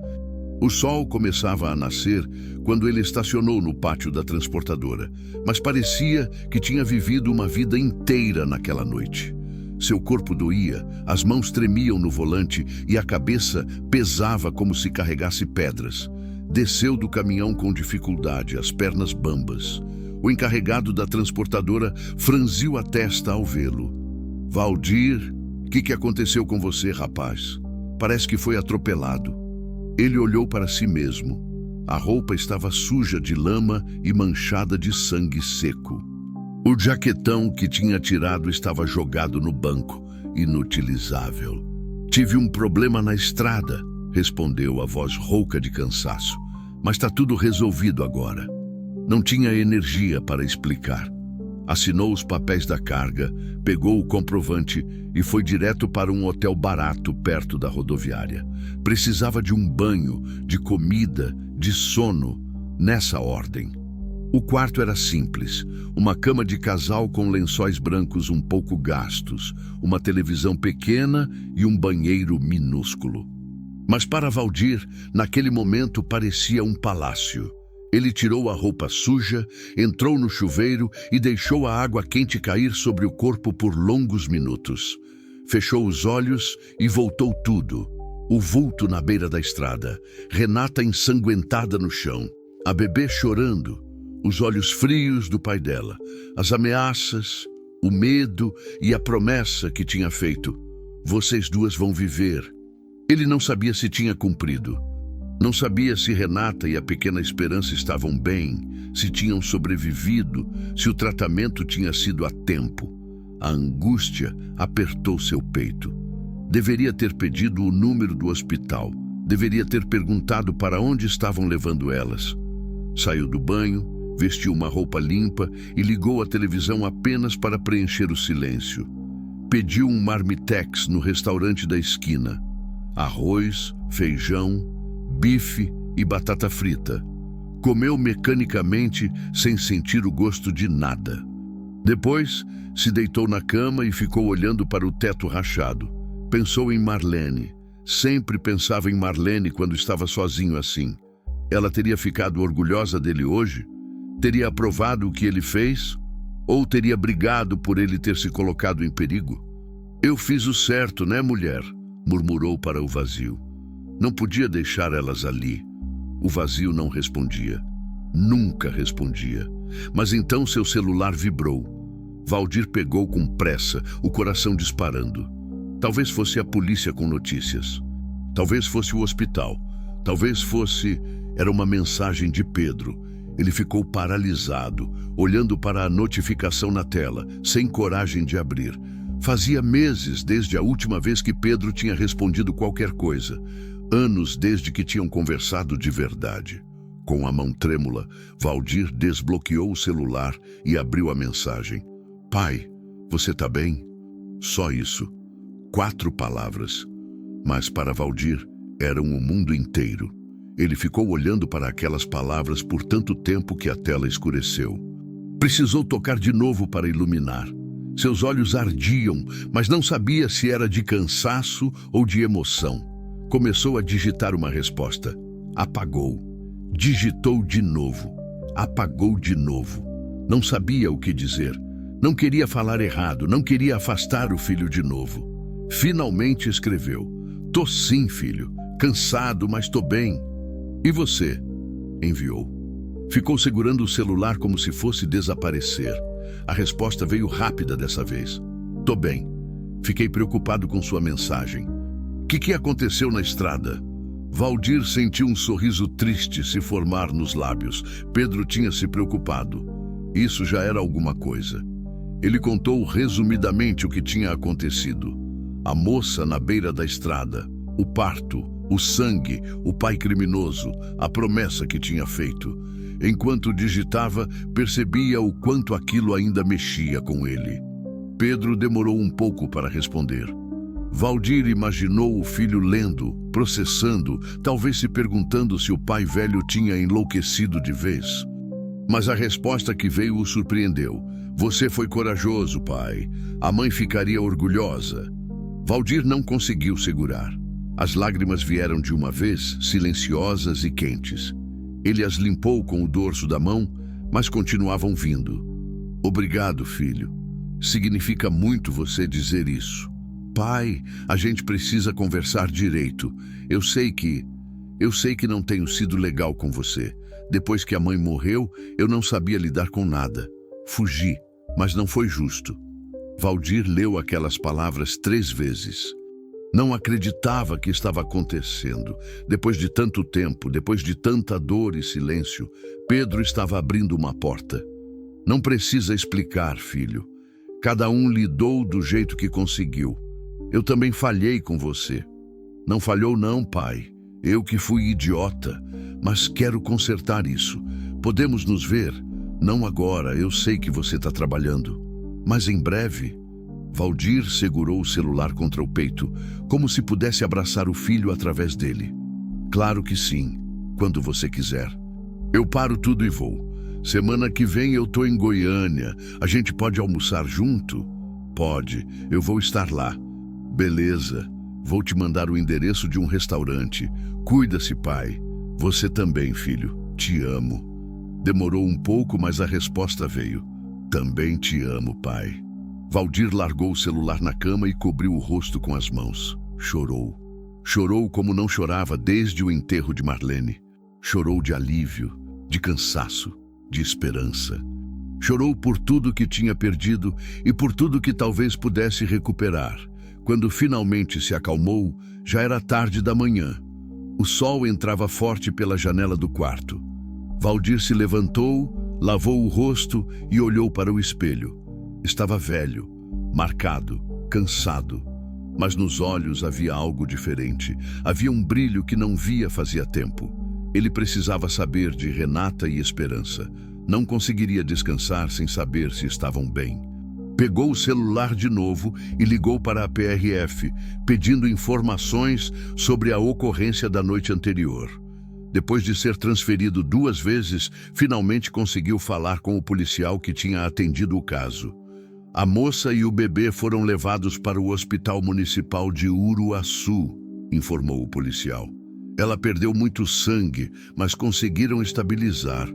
O sol começava a nascer quando ele estacionou no pátio da transportadora, mas parecia que tinha vivido uma vida inteira naquela noite. Seu corpo doía, as mãos tremiam no volante e a cabeça pesava como se carregasse pedras. Desceu do caminhão com dificuldade, as pernas bambas. O encarregado da transportadora franziu a testa ao vê-lo. Valdir, o que aconteceu com você, rapaz? Parece que foi atropelado. Ele olhou para si mesmo. A roupa estava suja de lama e manchada de sangue seco. O jaquetão que tinha tirado estava jogado no banco, inutilizável. Tive um problema na estrada, respondeu a voz rouca de cansaço. Mas está tudo resolvido agora. Não tinha energia para explicar. Assinou os papéis da carga, pegou o comprovante e foi direto para um hotel barato perto da rodoviária. Precisava de um banho, de comida, de sono, nessa ordem. O quarto era simples, uma cama de casal com lençóis brancos um pouco gastos, uma televisão pequena e um banheiro minúsculo. Mas para Valdir, naquele momento parecia um palácio. Ele tirou a roupa suja, entrou no chuveiro e deixou a água quente cair sobre o corpo por longos minutos. Fechou os olhos e voltou tudo. O vulto na beira da estrada, Renata ensanguentada no chão, a bebê chorando, os olhos frios do pai dela, as ameaças, o medo e a promessa que tinha feito. Vocês duas vão viver. Ele não sabia se tinha cumprido. Não sabia se Renata e a pequena Esperança estavam bem, se tinham sobrevivido, se o tratamento tinha sido a tempo. A angústia apertou seu peito. Deveria ter pedido o número do hospital. Deveria ter perguntado para onde estavam levando elas. Saiu do banho, vestiu uma roupa limpa e ligou a televisão apenas para preencher o silêncio. Pediu um marmitex no restaurante da esquina. Arroz, feijão, bife e batata frita. Comeu mecanicamente, sem sentir o gosto de nada. Depois, se deitou na cama e ficou olhando para o teto rachado. Pensou em Marlene. Sempre pensava em Marlene quando estava sozinho assim. Ela teria ficado orgulhosa dele hoje? Teria aprovado o que ele fez? Ou teria brigado por ele ter se colocado em perigo? Eu fiz o certo, né, mulher? Murmurou para o vazio. Não podia deixar elas ali. O vazio não respondia. Nunca respondia. Mas então seu celular vibrou. Valdir pegou com pressa, o coração disparando. Talvez fosse a polícia com notícias. Talvez fosse o hospital. Talvez fosse... Era uma mensagem de Pedro. Ele ficou paralisado, olhando para a notificação na tela, sem coragem de abrir. Fazia meses desde a última vez que Pedro tinha respondido qualquer coisa. Anos desde que tinham conversado de verdade. Com a mão trêmula, Valdir desbloqueou o celular e abriu a mensagem. Pai, você tá bem? Só isso. 4 palavras. Mas para Valdir, eram o mundo inteiro. Ele ficou olhando para aquelas palavras por tanto tempo que a tela escureceu. Precisou tocar de novo para iluminar. Seus olhos ardiam, mas não sabia se era de cansaço ou de emoção. Começou a digitar uma resposta. Apagou. Digitou de novo. Apagou de novo. Não sabia o que dizer. Não queria falar errado, não queria afastar o filho de novo. Finalmente escreveu. Tô sim, filho. Cansado, mas tô bem. E você? Enviou. Ficou segurando o celular como se fosse desaparecer. A resposta veio rápida dessa vez. Tô bem. Fiquei preocupado com sua mensagem. O que aconteceu na estrada? Valdir sentiu um sorriso triste se formar nos lábios. Pedro tinha se preocupado. Isso já era alguma coisa. Ele contou resumidamente o que tinha acontecido. A moça na beira da estrada, o parto, o sangue, o pai criminoso, a promessa que tinha feito. Enquanto digitava, percebia o quanto aquilo ainda mexia com ele. Pedro demorou um pouco para responder. Valdir imaginou o filho lendo, processando, talvez se perguntando se o pai velho tinha enlouquecido de vez. Mas a resposta que veio o surpreendeu. Você foi corajoso, pai. A mãe ficaria orgulhosa. Valdir não conseguiu segurar. As lágrimas vieram de uma vez, silenciosas e quentes. Ele as limpou com o dorso da mão, mas continuavam vindo. Obrigado, filho. Significa muito você dizer isso. Pai, a gente precisa conversar direito. Eu sei que não tenho sido legal com você. Depois que a mãe morreu, eu não sabia lidar com nada. Fugi, mas não foi justo. Valdir leu aquelas palavras 3 vezes. Não acreditava que estava acontecendo. Depois de tanto tempo, depois de tanta dor e silêncio, Pedro estava abrindo uma porta. Não precisa explicar, filho. Cada um lidou do jeito que conseguiu. Eu também falhei com você. Não falhou não, pai. Eu que fui idiota, mas quero consertar isso. Podemos nos ver? Não agora, eu sei que você está trabalhando. Mas em breve... Valdir segurou o celular contra o peito, como se pudesse abraçar o filho através dele. Claro que sim, quando você quiser. Eu paro tudo e vou. Semana que vem eu tô em Goiânia. A gente pode almoçar junto? Pode, eu vou estar lá. Beleza, vou te mandar o endereço de um restaurante. Cuida-se, pai. Você também, filho. Te amo. Demorou um pouco, mas a resposta veio. Também te amo, pai. Valdir largou o celular na cama e cobriu o rosto com as mãos. Chorou. Chorou como não chorava desde o enterro de Marlene. Chorou de alívio, de cansaço, de esperança. Chorou por tudo que tinha perdido e por tudo que talvez pudesse recuperar. Quando finalmente se acalmou, já era tarde da manhã. O sol entrava forte pela janela do quarto. Valdir se levantou, lavou o rosto e olhou para o espelho. Estava velho, marcado, cansado. Mas nos olhos havia algo diferente. Havia um brilho que não via fazia tempo. Ele precisava saber de Renata e Esperança. Não conseguiria descansar sem saber se estavam bem. Pegou o celular de novo e ligou para a PRF, pedindo informações sobre a ocorrência da noite anterior. Depois de ser transferido 2 vezes, finalmente conseguiu falar com o policial que tinha atendido o caso. A moça e o bebê foram levados para o Hospital Municipal de Uruaçu, informou o policial. Ela perdeu muito sangue, mas conseguiram estabilizar.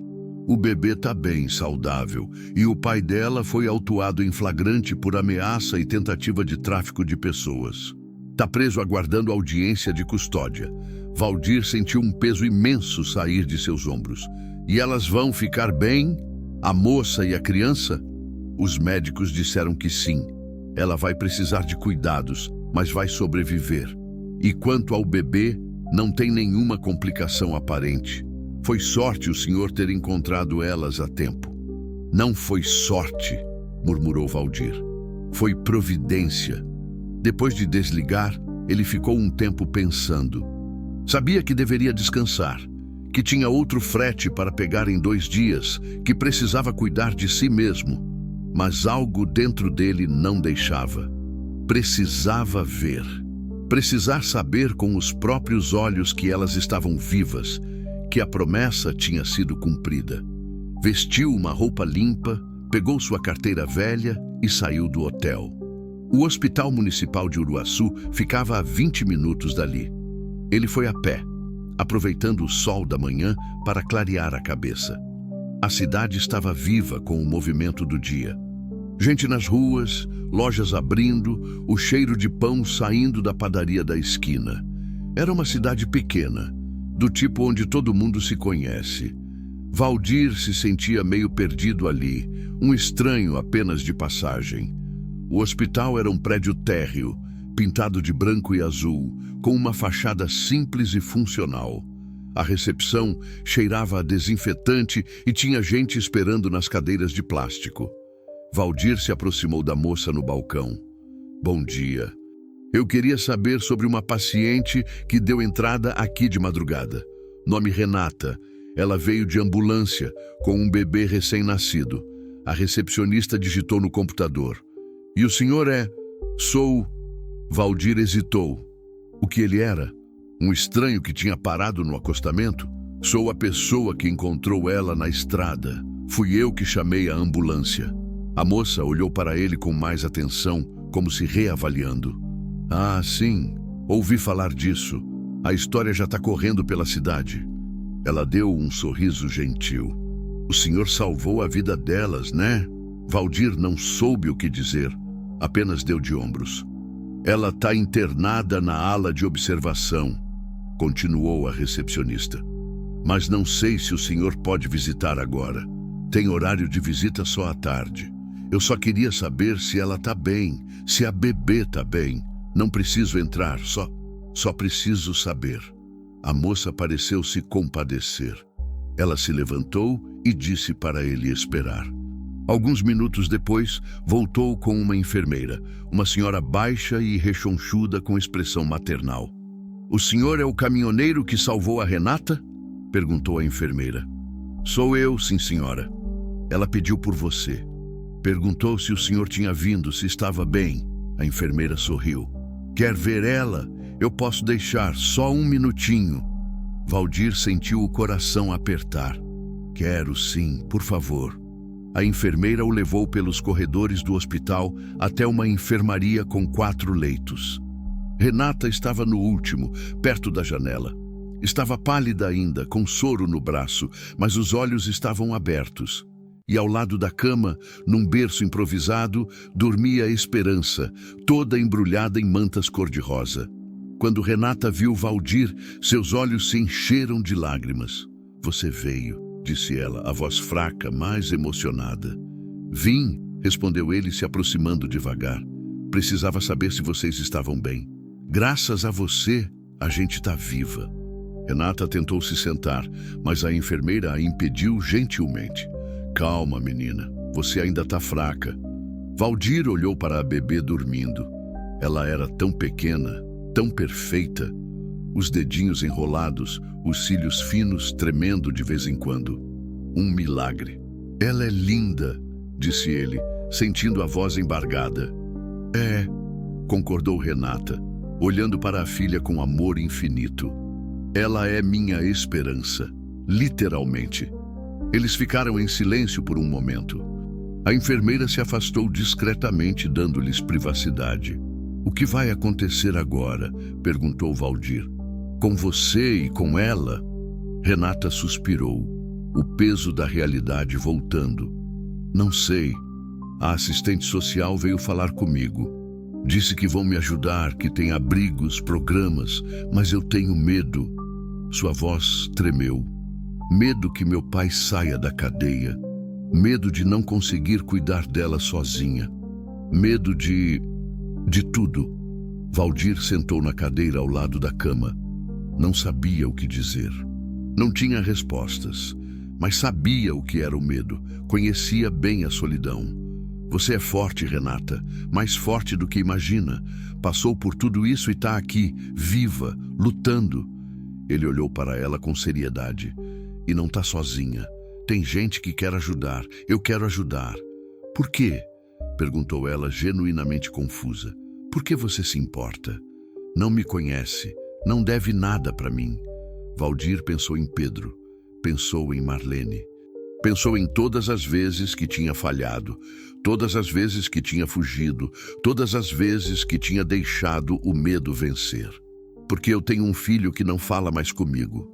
O bebê está bem, saudável, e o pai dela foi autuado em flagrante por ameaça e tentativa de tráfico de pessoas. Está preso aguardando audiência de custódia. Valdir sentiu um peso imenso sair de seus ombros. E elas vão ficar bem? A moça e a criança? Os médicos disseram que sim. Ela vai precisar de cuidados, mas vai sobreviver. E quanto ao bebê, não tem nenhuma complicação aparente. Foi sorte o senhor ter encontrado elas a tempo. Não foi sorte, murmurou Valdir. Foi providência. Depois de desligar, ele ficou um tempo pensando. Sabia que deveria descansar, que tinha outro frete para pegar em 2 dias, que precisava cuidar de si mesmo. Mas algo dentro dele não deixava. Precisava ver. Precisar saber com os próprios olhos que elas estavam vivas, que a promessa tinha sido cumprida. Vestiu uma roupa limpa, pegou sua carteira velha e saiu do hotel. O Hospital Municipal de Uruaçu ficava a 20 minutos dali. Ele foi a pé, aproveitando o sol da manhã para clarear a cabeça. A cidade estava viva com o movimento do dia. Gente nas ruas, lojas abrindo, o cheiro de pão saindo da padaria da esquina. Era uma cidade pequena, do tipo onde todo mundo se conhece. Valdir se sentia meio perdido ali, um estranho apenas de passagem. O hospital era um prédio térreo, pintado de branco e azul, com uma fachada simples e funcional. A recepção cheirava a desinfetante e tinha gente esperando nas cadeiras de plástico. Valdir se aproximou da moça no balcão. Bom dia. Eu queria saber sobre uma paciente que deu entrada aqui de madrugada. Nome Renata. Ela veio de ambulância, com um bebê recém-nascido. A recepcionista digitou no computador. E o senhor é? Sou... Valdir hesitou. O que ele era? Um estranho que tinha parado no acostamento? Sou a pessoa que encontrou ela na estrada. Fui eu que chamei a ambulância. A moça olhou para ele com mais atenção, como se reavaliando. Ah, sim. Ouvi falar disso. A história já está correndo pela cidade. Ela deu um sorriso gentil. O senhor salvou a vida delas, né? Valdir não soube o que dizer. Apenas deu de ombros. Ela está internada na ala de observação, continuou a recepcionista. Mas não sei se o senhor pode visitar agora. Tem horário de visita só à tarde. Eu só queria saber se ela está bem, se a bebê está bem. Não preciso entrar, só preciso saber. A moça pareceu se compadecer. Ela se levantou e disse para ele esperar. Alguns minutos depois, voltou com uma enfermeira, uma senhora baixa e rechonchuda com expressão maternal. O senhor é o caminhoneiro que salvou a Renata? Perguntou a enfermeira. Sou eu, sim, senhora. Ela pediu por você. Perguntou se o senhor tinha vindo, se estava bem. A enfermeira sorriu. Quer ver ela? Eu posso deixar, só um minutinho. Valdir sentiu o coração apertar. Quero sim, por favor. A enfermeira o levou pelos corredores do hospital até uma enfermaria com 4 leitos. Renata estava no último, perto da janela. Estava pálida ainda, com soro no braço, mas os olhos estavam abertos. E ao lado da cama, num berço improvisado, dormia Esperança, toda embrulhada em mantas cor-de-rosa. Quando Renata viu Valdir, seus olhos se encheram de lágrimas. Você veio, disse ela, a voz fraca, mas emocionada. Vim, respondeu ele, se aproximando devagar. Precisava saber se vocês estavam bem. Graças a você, a gente está viva. Renata tentou se sentar, mas a enfermeira a impediu gentilmente. Calma, menina, você ainda está fraca. Valdir olhou para a bebê dormindo. Ela era tão pequena, tão perfeita. Os dedinhos enrolados, os cílios finos tremendo de vez em quando. Um milagre. Ela é linda, disse ele, sentindo a voz embargada. É, concordou Renata, olhando para a filha com amor infinito. Ela é minha esperança, literalmente. Eles ficaram em silêncio por um momento. A enfermeira se afastou discretamente, dando-lhes privacidade. O que vai acontecer agora? Perguntou Valdir. Com você e com ela? Renata suspirou, o peso da realidade voltando. Não sei. A assistente social veio falar comigo. Disse que vão me ajudar, que tem abrigos, programas, mas eu tenho medo. Sua voz tremeu. Medo que meu pai saia da cadeia. Medo de não conseguir cuidar dela sozinha. Medo de tudo. Valdir sentou na cadeira ao lado da cama. Não sabia o que dizer. Não tinha respostas, mas sabia o que era o medo. Conhecia bem a solidão. Você é forte, Renata, mais forte do que imagina. Passou por tudo isso e está aqui, viva, lutando. Ele olhou para ela com seriedade. E não está sozinha. Tem gente que quer ajudar. Eu quero ajudar. Por quê? Perguntou ela, genuinamente confusa. Por que você se importa? Não me conhece. Não deve nada para mim. Valdir pensou em Pedro. Pensou em Marlene. Pensou em todas as vezes que tinha falhado. Todas as vezes que tinha fugido. Todas as vezes que tinha deixado o medo vencer. Porque eu tenho um filho que não fala mais comigo.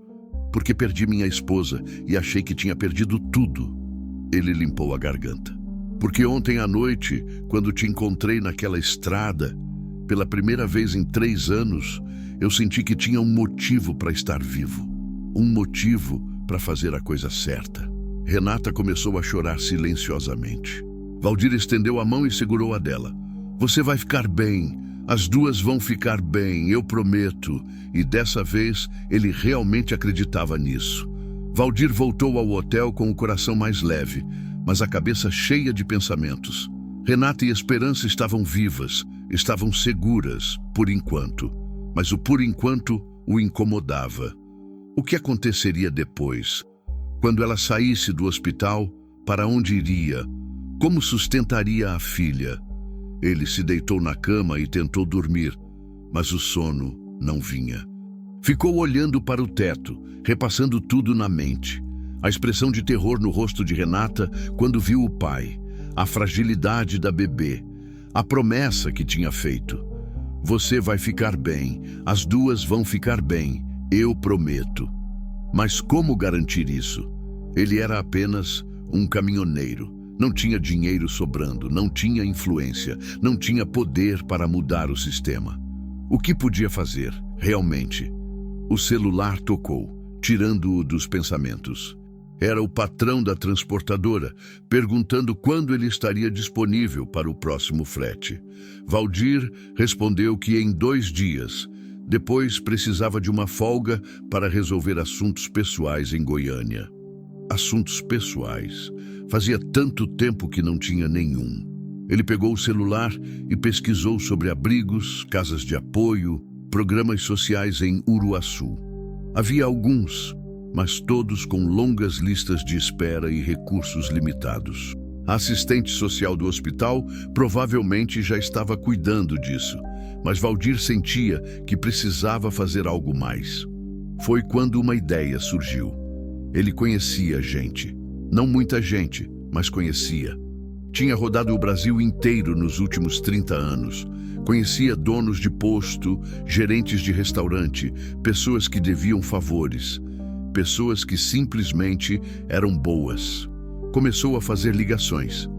Porque perdi minha esposa e achei que tinha perdido tudo. Ele limpou a garganta. Porque ontem à noite, quando te encontrei naquela estrada, pela primeira vez em 3 anos, eu senti que tinha um motivo para estar vivo. Um motivo para fazer a coisa certa. Renata começou a chorar silenciosamente. Valdir estendeu a mão e segurou a dela. Você vai ficar bem. As duas vão ficar bem, eu prometo. E dessa vez, ele realmente acreditava nisso. Valdir voltou ao hotel com o coração mais leve, mas a cabeça cheia de pensamentos. Renata e Esperança estavam vivas, estavam seguras, por enquanto. Mas o por enquanto o incomodava. O que aconteceria depois? Quando ela saísse do hospital, para onde iria? Como sustentaria a filha? Ele se deitou na cama e tentou dormir, mas o sono não vinha. Ficou olhando para o teto, repassando tudo na mente. A expressão de terror no rosto de Renata quando viu o pai, a fragilidade da bebê, a promessa que tinha feito. Você vai ficar bem, as duas vão ficar bem, eu prometo. Mas como garantir isso? Ele era apenas um caminhoneiro. Não tinha dinheiro sobrando, não tinha influência, não tinha poder para mudar o sistema. O que podia fazer, realmente? O celular tocou, tirando-o dos pensamentos. Era o patrão da transportadora, perguntando quando ele estaria disponível para o próximo frete. Valdir respondeu que em 2 dias. Depois precisava de uma folga para resolver assuntos pessoais em Goiânia. Assuntos pessoais. Fazia tanto tempo que não tinha nenhum. Ele pegou o celular e pesquisou sobre abrigos, casas de apoio, programas sociais em Uruaçu. Havia alguns, mas todos com longas listas de espera e recursos limitados. A assistente social do hospital provavelmente já estava cuidando disso, mas Valdir sentia que precisava fazer algo mais. Foi quando uma ideia surgiu. Ele conhecia gente. Não muita gente, mas conhecia. Tinha rodado o Brasil inteiro nos últimos 30 anos. Conhecia donos de posto, gerentes de restaurante, pessoas que deviam favores, pessoas que simplesmente eram boas. Começou a fazer ligações.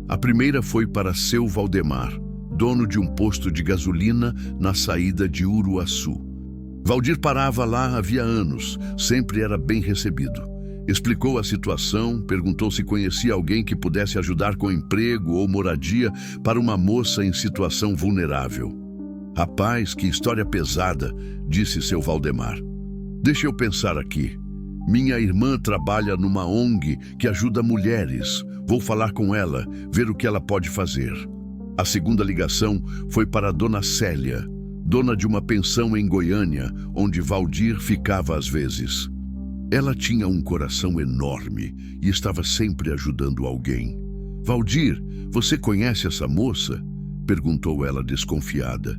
A primeira foi para seu Valdemar, dono de um posto de gasolina na saída de Uruaçu. Valdir parava lá havia anos, sempre era bem recebido. Explicou a situação, perguntou se conhecia alguém que pudesse ajudar com emprego ou moradia para uma moça em situação vulnerável. Rapaz, que história pesada, disse seu Valdemar. Deixa eu pensar aqui. Minha irmã trabalha numa ONG que ajuda mulheres. Vou falar com ela, ver o que ela pode fazer. A segunda ligação foi para a Dona Célia, dona de uma pensão em Goiânia, onde Valdir ficava às vezes. Ela tinha um coração enorme e estava sempre ajudando alguém. Valdir, você conhece essa moça? Perguntou ela desconfiada.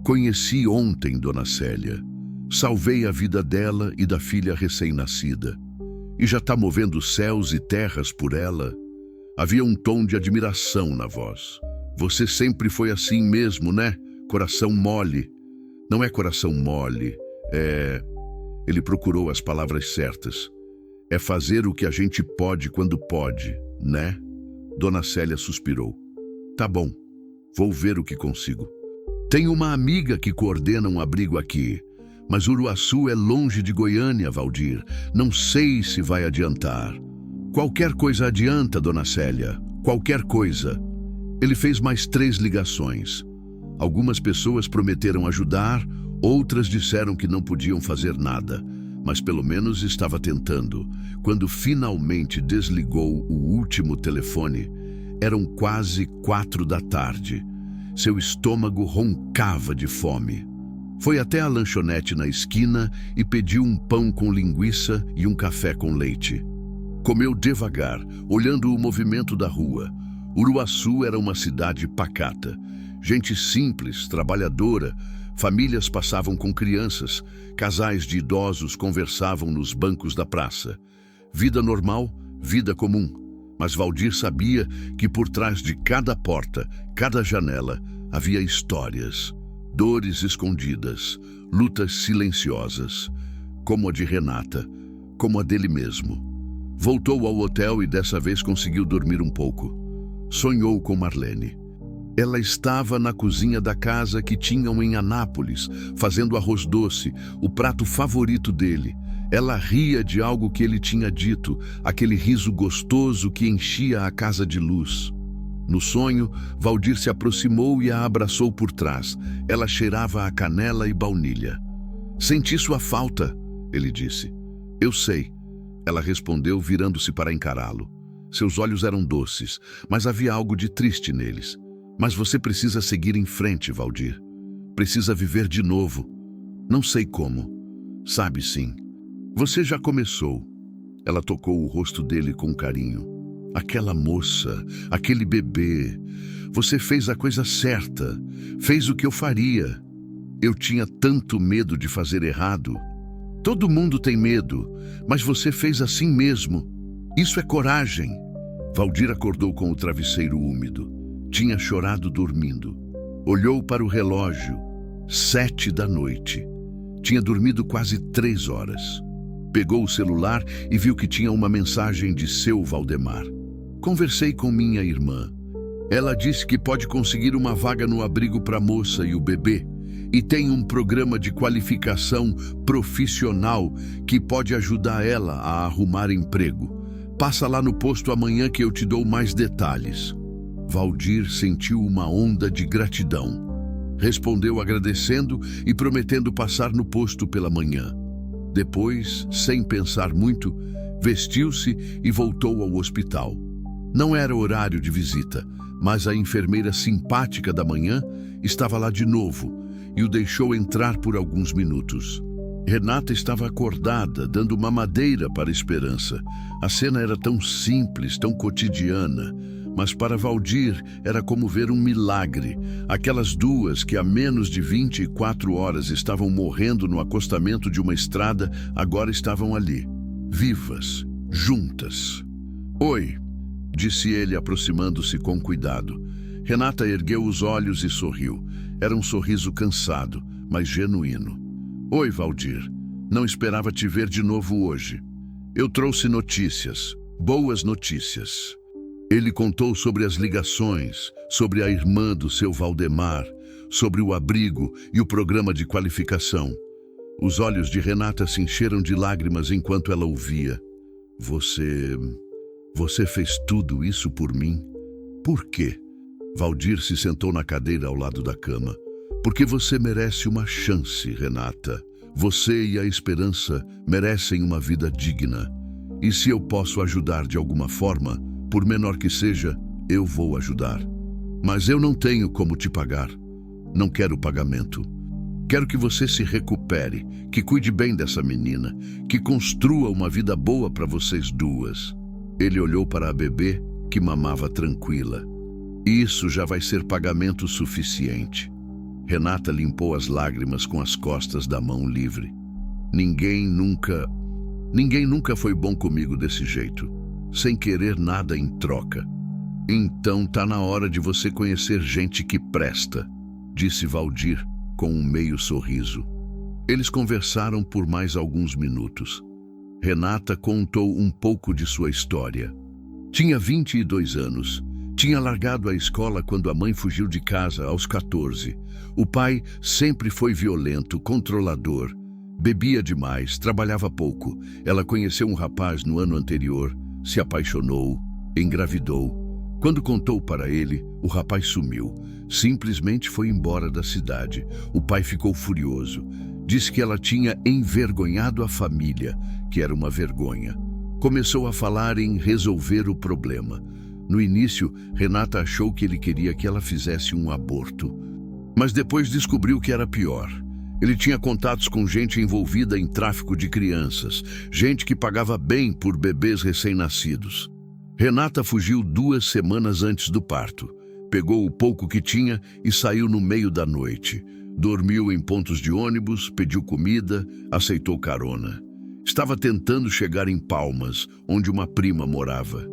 Conheci ontem, Dona Célia. Salvei a vida dela e da filha recém-nascida. E já está movendo céus e terras por ela. Havia um tom de admiração na voz. Você sempre foi assim mesmo, né? Coração mole. Não é coração mole, é... Ele procurou as palavras certas. É fazer o que a gente pode quando pode, né? Dona Célia suspirou. Tá bom, vou ver o que consigo. Tenho uma amiga que coordena um abrigo aqui, mas Uruaçu é longe de Goiânia, Valdir. Não sei se vai adiantar. Qualquer coisa adianta, Dona Célia. Qualquer coisa. Ele fez mais 3 ligações. Algumas pessoas prometeram ajudar, outras disseram que não podiam fazer nada, mas pelo menos estava tentando. Quando finalmente desligou o último telefone, eram quase 4 da tarde. Seu estômago roncava de fome. Foi até a lanchonete na esquina e pediu um pão com linguiça e um café com leite. Comeu devagar, olhando o movimento da rua. Uruaçu era uma cidade pacata. Gente simples, trabalhadora, famílias passavam com crianças, casais de idosos conversavam nos bancos da praça. Vida normal, vida comum. Mas Valdir sabia que por trás de cada porta, cada janela, havia histórias, dores escondidas, lutas silenciosas, como a de Renata, como a dele mesmo. Voltou ao hotel e dessa vez conseguiu dormir um pouco. Sonhou com Marlene. Ela estava na cozinha da casa que tinham em Anápolis, fazendo arroz doce, o prato favorito dele. Ela ria de algo que ele tinha dito, aquele riso gostoso que enchia a casa de luz. No sonho, Valdir se aproximou e a abraçou por trás. Ela cheirava a canela e baunilha. Senti sua falta, ele disse. Eu sei, ela respondeu, virando-se para encará-lo. Seus olhos eram doces, mas havia algo de triste neles. Mas você precisa seguir em frente, Valdir. Precisa viver de novo. Não sei como. Sabe sim. Você já começou. Ela tocou o rosto dele com carinho. Aquela moça, aquele bebê. Você fez a coisa certa. Fez o que eu faria. Eu tinha tanto medo de fazer errado. Todo mundo tem medo, mas você fez assim mesmo. Isso é coragem. Valdir acordou com o travesseiro úmido. Tinha chorado dormindo. Olhou para o relógio. 7 da noite. Tinha dormido quase 3 horas. Pegou o celular e viu que tinha uma mensagem de seu Valdemar. Conversei com minha irmã. Ela disse que pode conseguir uma vaga no abrigo para a moça e o bebê e tem um programa de qualificação profissional que pode ajudar ela a arrumar emprego. Passa lá no posto amanhã que eu te dou mais detalhes. Valdir sentiu uma onda de gratidão. Respondeu agradecendo e prometendo passar no posto pela manhã. Depois, sem pensar muito, vestiu-se e voltou ao hospital. Não era horário de visita, mas a enfermeira simpática da manhã estava lá de novo e o deixou entrar por alguns minutos. Renata estava acordada, dando mamadeira para Esperança. A cena era tão simples, tão cotidiana, mas para Valdir era como ver um milagre. Aquelas duas que há menos de 24 horas estavam morrendo no acostamento de uma estrada, agora estavam ali, vivas, juntas. Oi, disse ele, aproximando-se com cuidado. Renata ergueu os olhos e sorriu. Era um sorriso cansado, mas genuíno. Oi, Valdir. Não esperava te ver de novo hoje. Eu trouxe notícias, boas notícias. Ele contou sobre as ligações, sobre a irmã do seu Valdemar, sobre o abrigo e o programa de qualificação. Os olhos de Renata se encheram de lágrimas enquanto ela ouvia. Você fez tudo isso por mim? Por quê? Valdir se sentou na cadeira ao lado da cama. Porque você merece uma chance, Renata. Você e a Esperança merecem uma vida digna. E se eu posso ajudar de alguma forma, por menor que seja, eu vou ajudar. Mas eu não tenho como te pagar. Não quero pagamento. Quero que você se recupere, que cuide bem dessa menina, que construa uma vida boa para vocês duas. Ele olhou para a bebê, que mamava tranquila. Isso já vai ser pagamento suficiente. Renata limpou as lágrimas com as costas da mão livre. Ninguém nunca foi bom comigo desse jeito, sem querer nada em troca. Então tá na hora de você conhecer gente que presta, disse Valdir com um meio sorriso. Eles conversaram por mais alguns minutos. Renata contou um pouco de sua história. Tinha 22 anos. Tinha largado a escola quando a mãe fugiu de casa aos 14. O pai sempre foi violento, controlador. Bebia demais, trabalhava pouco. Ela conheceu um rapaz no ano anterior, se apaixonou, engravidou. Quando contou para ele, o rapaz sumiu. Simplesmente foi embora da cidade. O pai ficou furioso. Disse que ela tinha envergonhado a família, que era uma vergonha. Começou a falar em resolver o problema. No início, Renata achou que ele queria que ela fizesse um aborto. Mas depois descobriu que era pior. Ele tinha contatos com gente envolvida em tráfico de crianças, gente que pagava bem por bebês recém-nascidos. Renata fugiu 2 semanas antes do parto. Pegou o pouco que tinha e saiu no meio da noite. Dormiu em pontos de ônibus, pediu comida, aceitou carona. Estava tentando chegar em Palmas, onde uma prima morava.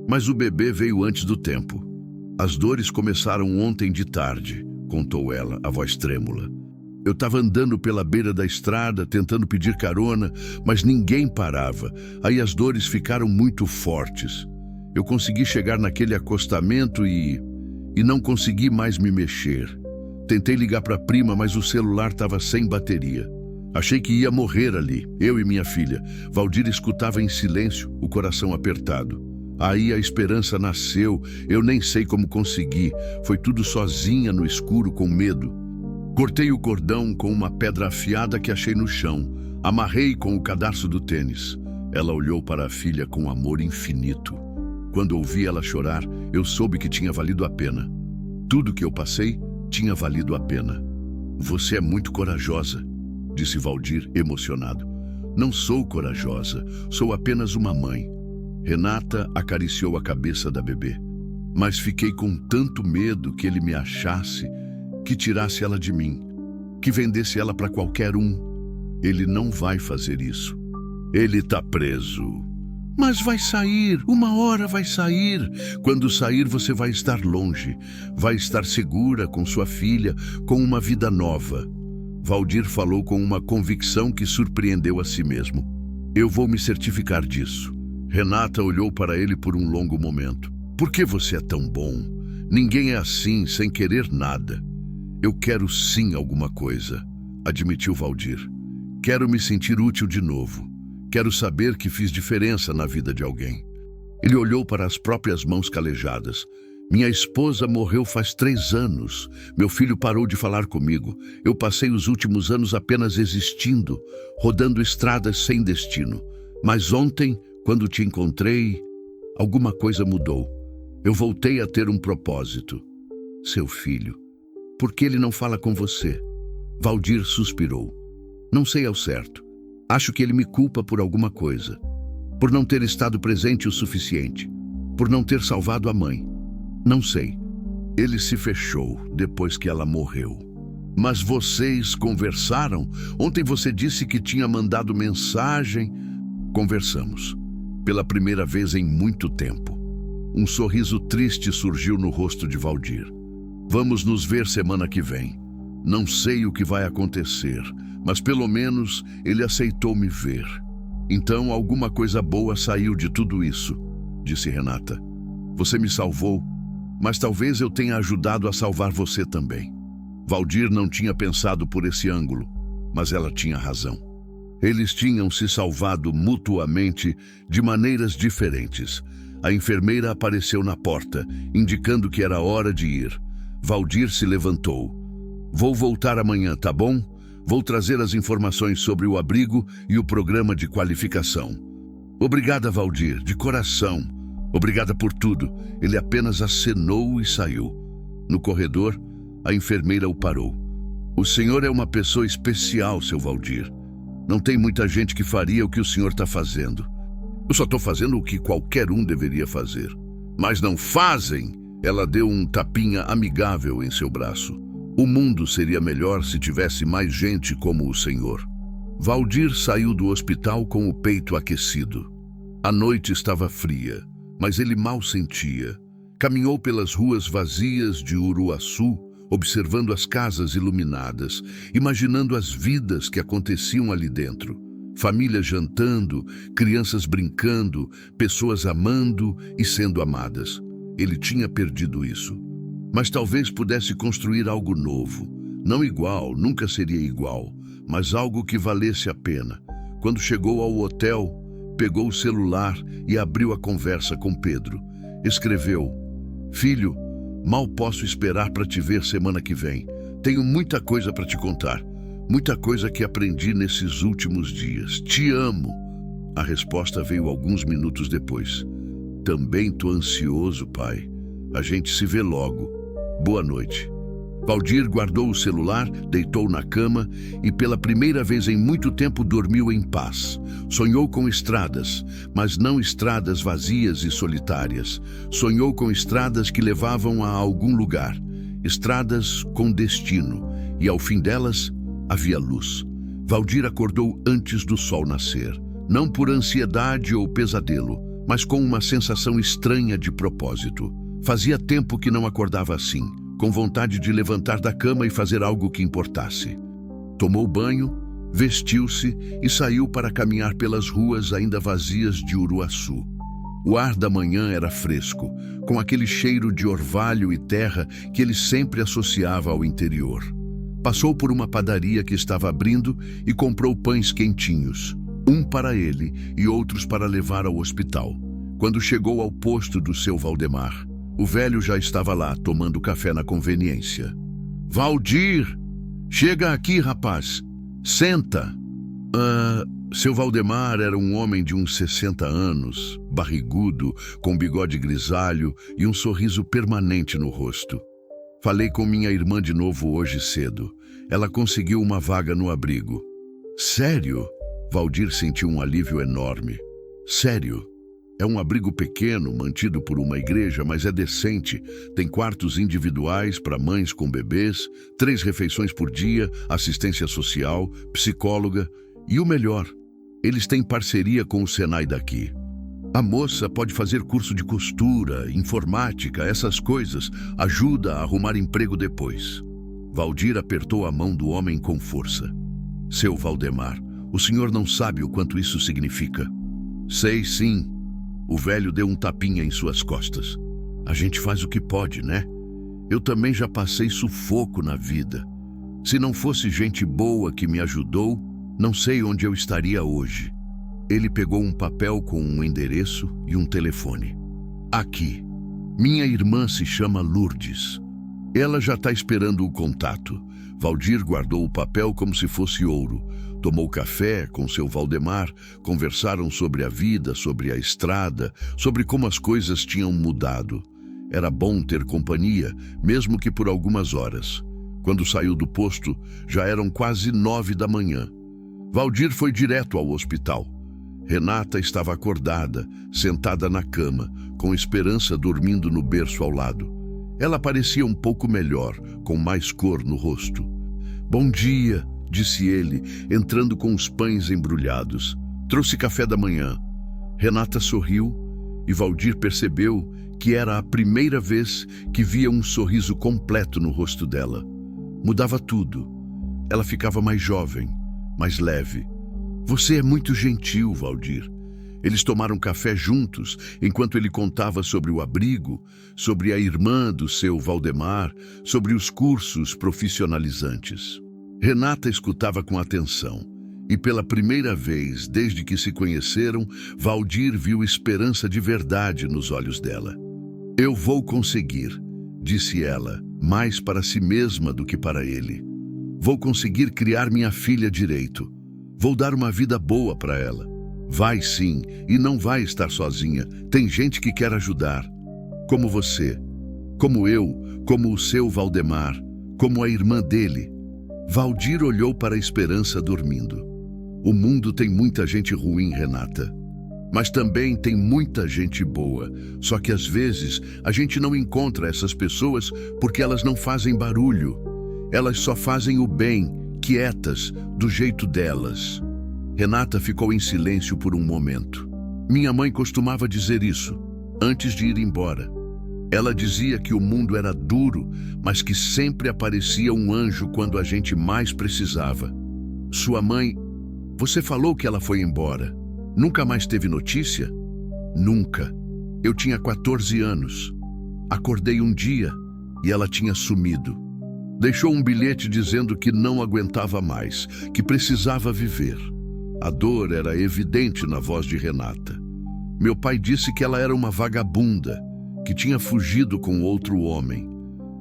Mas o bebê veio antes do tempo. As dores começaram ontem de tarde, contou ela, a voz trêmula. Eu estava andando pela beira da estrada, tentando pedir carona, mas ninguém parava. Aí as dores ficaram muito fortes. Eu consegui chegar naquele acostamento e não consegui mais me mexer. Tentei ligar para a prima, mas o celular estava sem bateria. Achei que ia morrer ali, eu e minha filha. Valdir escutava em silêncio, o coração apertado. Aí a Esperança nasceu, eu nem sei como consegui. Foi tudo sozinha no escuro, com medo. Cortei o cordão com uma pedra afiada que achei no chão. Amarrei com o cadarço do tênis. Ela olhou para a filha com amor infinito. Quando ouvi ela chorar, eu soube que tinha valido a pena. Tudo que eu passei tinha valido a pena. Você é muito corajosa, disse Valdir, emocionado. Não sou corajosa, sou apenas uma mãe. Renata acariciou a cabeça da bebê. Mas fiquei com tanto medo que ele me achasse, que tirasse ela de mim, que vendesse ela para qualquer um. Ele não vai fazer isso. Ele está preso. Mas vai sair, uma hora vai sair. Quando sair, você vai estar longe. Vai estar segura com sua filha, com uma vida nova. Valdir falou com uma convicção que surpreendeu a si mesmo. Eu vou me certificar disso. Renata olhou para ele por um longo momento. Por que você é tão bom? Ninguém é assim, sem querer nada. Eu quero sim alguma coisa, admitiu Valdir. Quero me sentir útil de novo. Quero saber que fiz diferença na vida de alguém. Ele olhou para as próprias mãos calejadas. Minha esposa morreu faz 3 anos. Meu filho parou de falar comigo. Eu passei os últimos anos apenas existindo, rodando estradas sem destino. Mas ontem, quando te encontrei, alguma coisa mudou. Eu voltei a ter um propósito. Seu filho. Por que ele não fala com você? Valdir suspirou. Não sei ao certo. Acho que ele me culpa por alguma coisa. Por não ter estado presente o suficiente. Por não ter salvado a mãe. Não sei. Ele se fechou depois que ela morreu. Mas vocês conversaram? Ontem você disse que tinha mandado mensagem. Conversamos. pela primeira vez em muito tempo. Um sorriso triste surgiu no rosto de Valdir. Vamos nos ver semana que vem. Não sei o que vai acontecer, mas pelo menos ele aceitou me ver. Então alguma coisa boa saiu de tudo isso, disse Renata. Você me salvou, mas talvez eu tenha ajudado a salvar você também. Valdir não tinha pensado por esse ângulo, mas ela tinha razão. Eles tinham se salvado mutuamente de maneiras diferentes. A enfermeira apareceu na porta, indicando que era hora de ir. Valdir se levantou. Vou voltar amanhã, tá bom? Vou trazer as informações sobre o abrigo e o programa de qualificação. Obrigada, Valdir, de coração. Obrigada por tudo. Ele apenas acenou e saiu. No corredor, a enfermeira o parou. O senhor é uma pessoa especial, seu Valdir. Não tem muita gente que faria o que o senhor está fazendo. Eu só estou fazendo o que qualquer um deveria fazer. Mas não fazem! Ela deu um tapinha amigável em seu braço. O mundo seria melhor se tivesse mais gente como o senhor. Valdir saiu do hospital com o peito aquecido. A noite estava fria, mas ele mal sentia. Caminhou pelas ruas vazias de Uruaçu, observando as casas iluminadas, imaginando as vidas que aconteciam ali dentro. Famílias jantando, crianças brincando, pessoas amando e sendo amadas. Ele tinha perdido isso. Mas talvez pudesse construir algo novo. Não igual, nunca seria igual, mas algo que valesse a pena. Quando chegou ao hotel, pegou o celular e abriu a conversa com Pedro. Escreveu: Filho, mal posso esperar para te ver semana que vem. Tenho muita coisa para te contar. Muita coisa que aprendi nesses últimos dias. Te amo. A resposta veio alguns minutos depois. Também tô ansioso, pai. A gente se vê logo. Boa noite. Valdir guardou o celular, deitou na cama e pela primeira vez em muito tempo dormiu em paz. Sonhou com estradas, mas não estradas vazias e solitárias. Sonhou com estradas que levavam a algum lugar. Estradas com destino. E ao fim delas, havia luz. Valdir acordou antes do sol nascer. Não por ansiedade ou pesadelo, mas com uma sensação estranha de propósito. Fazia tempo que não acordava assim, com vontade de levantar da cama e fazer algo que importasse. Tomou banho, vestiu-se e saiu para caminhar pelas ruas ainda vazias de Uruaçu. O ar da manhã era fresco, com aquele cheiro de orvalho e terra que ele sempre associava ao interior. Passou por uma padaria que estava abrindo e comprou pães quentinhos, um para ele e outros para levar ao hospital. Quando chegou ao posto do seu Valdemar, o velho já estava lá, tomando café na conveniência. Valdir! Chega aqui, rapaz! Senta! Seu Valdemar era um homem de uns 60 anos, barrigudo, com bigode grisalho e um sorriso permanente no rosto. Falei com minha irmã de novo hoje cedo. Ela conseguiu uma vaga no abrigo. Sério? Valdir sentiu um alívio enorme. Sério? É um abrigo pequeno, mantido por uma igreja, mas é decente. Tem quartos individuais para mães com bebês, 3 refeições por dia, assistência social, psicóloga e o melhor, eles têm parceria com o Senai daqui. A moça pode fazer curso de costura, informática, essas coisas. Ajuda a arrumar emprego depois. Valdir apertou a mão do homem com força. Seu Valdemar, o senhor não sabe o quanto isso significa. Sei sim. O velho deu um tapinha em suas costas. A gente faz o que pode, né? Eu também já passei sufoco na vida. Se não fosse gente boa que me ajudou, não sei onde eu estaria hoje. Ele pegou um papel com um endereço e um telefone. Aqui. Minha irmã se chama Lourdes. Ela já está esperando o contato. Valdir guardou o papel como se fosse ouro. Tomou café com seu Valdemar, conversaram sobre a vida, sobre a estrada, sobre como as coisas tinham mudado. Era bom ter companhia, mesmo que por algumas horas. Quando saiu do posto, já eram quase 9 da manhã. Valdir foi direto ao hospital. Renata estava acordada, sentada na cama, com Esperança dormindo no berço ao lado. Ela parecia um pouco melhor, com mais cor no rosto. Bom dia, disse ele, entrando com os pães embrulhados. Trouxe café da manhã. Renata sorriu e Valdir percebeu que era a primeira vez que via um sorriso completo no rosto dela. Mudava tudo. Ela ficava mais jovem, mais leve. Você é muito gentil, Valdir. Eles tomaram café juntos, enquanto ele contava sobre o abrigo, sobre a irmã do seu Valdemar, sobre os cursos profissionalizantes. Renata escutava com atenção, e pela primeira vez desde que se conheceram, Valdir viu esperança de verdade nos olhos dela. Eu vou conseguir, disse ela, mais para si mesma do que para ele. Vou conseguir criar minha filha direito. Vou dar uma vida boa para ela. Vai sim, e não vai estar sozinha. Tem gente que quer ajudar. Como você, como eu, como o seu Valdemar, como a irmã dele. Valdir olhou para a Esperança dormindo. O mundo tem muita gente ruim, Renata. Mas também tem muita gente boa. Só que às vezes a gente não encontra essas pessoas porque elas não fazem barulho. Elas só fazem o bem, quietas, do jeito delas. Renata ficou em silêncio por um momento. Minha mãe costumava dizer isso, antes de ir embora. Ela dizia que o mundo era duro, mas que sempre aparecia um anjo quando a gente mais precisava. Sua mãe... Você falou que ela foi embora. Nunca mais teve notícia? Nunca. Eu tinha 14 anos. Acordei um dia e ela tinha sumido. Deixou um bilhete dizendo que não aguentava mais, que precisava viver. A dor era evidente na voz de Renata. Meu pai disse que ela era uma vagabunda, que tinha fugido com outro homem.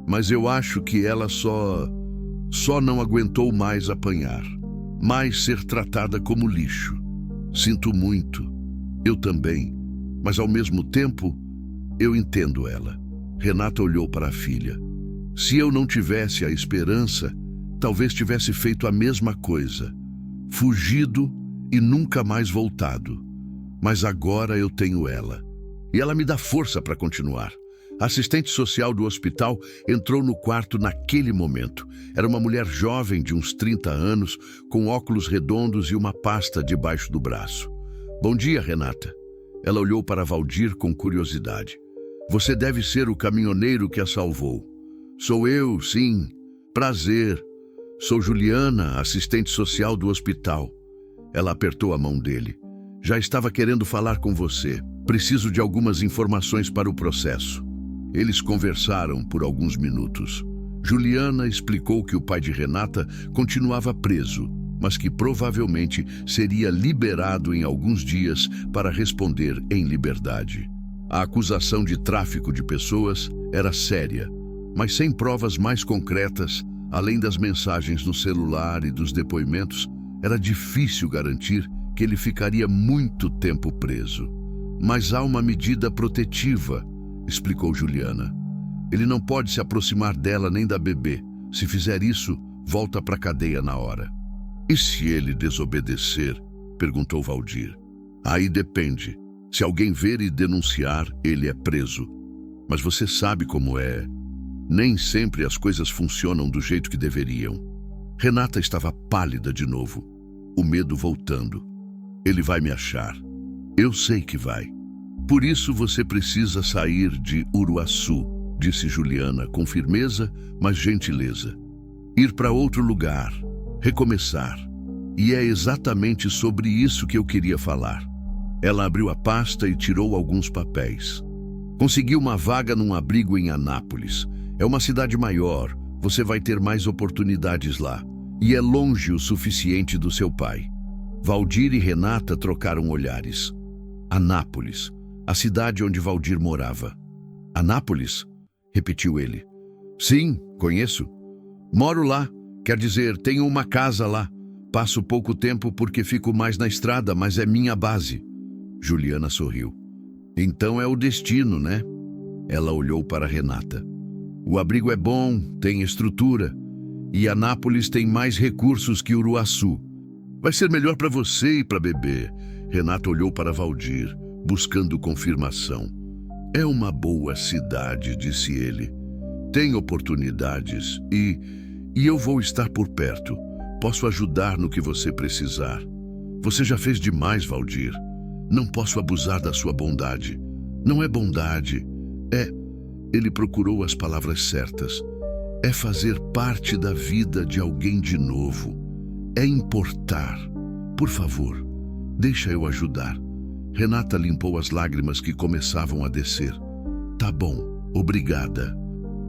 Mas eu acho que ela só não aguentou mais apanhar, mais ser tratada como lixo. Sinto muito, eu também, mas ao mesmo tempo, eu entendo ela. Renata olhou para a filha. Se eu não tivesse a Esperança, talvez tivesse feito a mesma coisa, fugido e nunca mais voltado. Mas agora eu tenho ela. E ela me dá força para continuar. A assistente social do hospital entrou no quarto naquele momento. Era uma mulher jovem de uns 30 anos, com óculos redondos e uma pasta debaixo do braço. Bom dia, Renata. Ela olhou para Valdir com curiosidade. Você deve ser o caminhoneiro que a salvou. Sou eu, sim. Prazer. Sou Juliana, assistente social do hospital. Ela apertou a mão dele. Já estava querendo falar com você. Preciso de algumas informações para o processo. Eles conversaram por alguns minutos. Juliana explicou que o pai de Renata continuava preso, mas que provavelmente seria liberado em alguns dias para responder em liberdade. A acusação de tráfico de pessoas era séria, mas sem provas mais concretas, além das mensagens no celular e dos depoimentos, era difícil garantir que ele ficaria muito tempo preso. Mas há uma medida protetiva, explicou Juliana. Ele não pode se aproximar dela nem da bebê. Se fizer isso, volta para a cadeia na hora. E se ele desobedecer? Perguntou Valdir. Aí depende. Se alguém ver e denunciar, ele é preso. Mas você sabe como é. Nem sempre as coisas funcionam do jeito que deveriam. Renata estava pálida de novo, o medo voltando. Ele vai me achar. Eu sei que vai. Por isso você precisa sair de Uruaçu, disse Juliana com firmeza, mas gentileza. Ir para outro lugar, recomeçar. E é exatamente sobre isso que eu queria falar. Ela abriu a pasta e tirou alguns papéis. Conseguiu uma vaga num abrigo em Anápolis. É uma cidade maior, você vai ter mais oportunidades lá. E é longe o suficiente do seu pai. Valdir e Renata trocaram olhares. Anápolis, a cidade onde Valdir morava. Anápolis? Repetiu ele. Sim, conheço. Moro lá, quer dizer, tenho uma casa lá. Passo pouco tempo porque fico mais na estrada, mas é minha base. Juliana sorriu. Então é o destino, né? Ela olhou para Renata. O abrigo é bom, tem estrutura. E Anápolis tem mais recursos que Uruaçu. Vai ser melhor para você e para bebê. Renata olhou para Valdir, buscando confirmação. É uma boa cidade, disse ele. Tem oportunidades e eu vou estar por perto. Posso ajudar no que você precisar. Você já fez demais, Valdir. Não posso abusar da sua bondade. Não é bondade. Ele procurou as palavras certas. É fazer parte da vida de alguém de novo. É importar. Por favor, deixa eu ajudar. Renata limpou as lágrimas que começavam a descer. Tá bom, obrigada.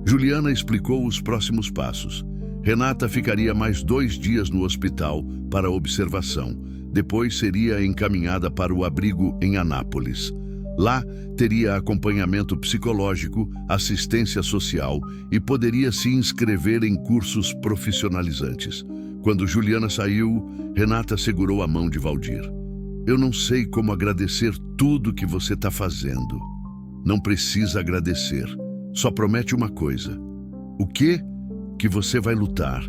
Juliana explicou os próximos passos. Renata ficaria mais 2 dias no hospital para observação. Depois seria encaminhada para o abrigo em Anápolis. Lá, teria acompanhamento psicológico, assistência social e poderia se inscrever em cursos profissionalizantes. Quando Juliana saiu, Renata segurou a mão de Valdir. Eu não sei como agradecer tudo que você está fazendo. Não precisa agradecer. Só promete uma coisa. O quê? Que você vai lutar,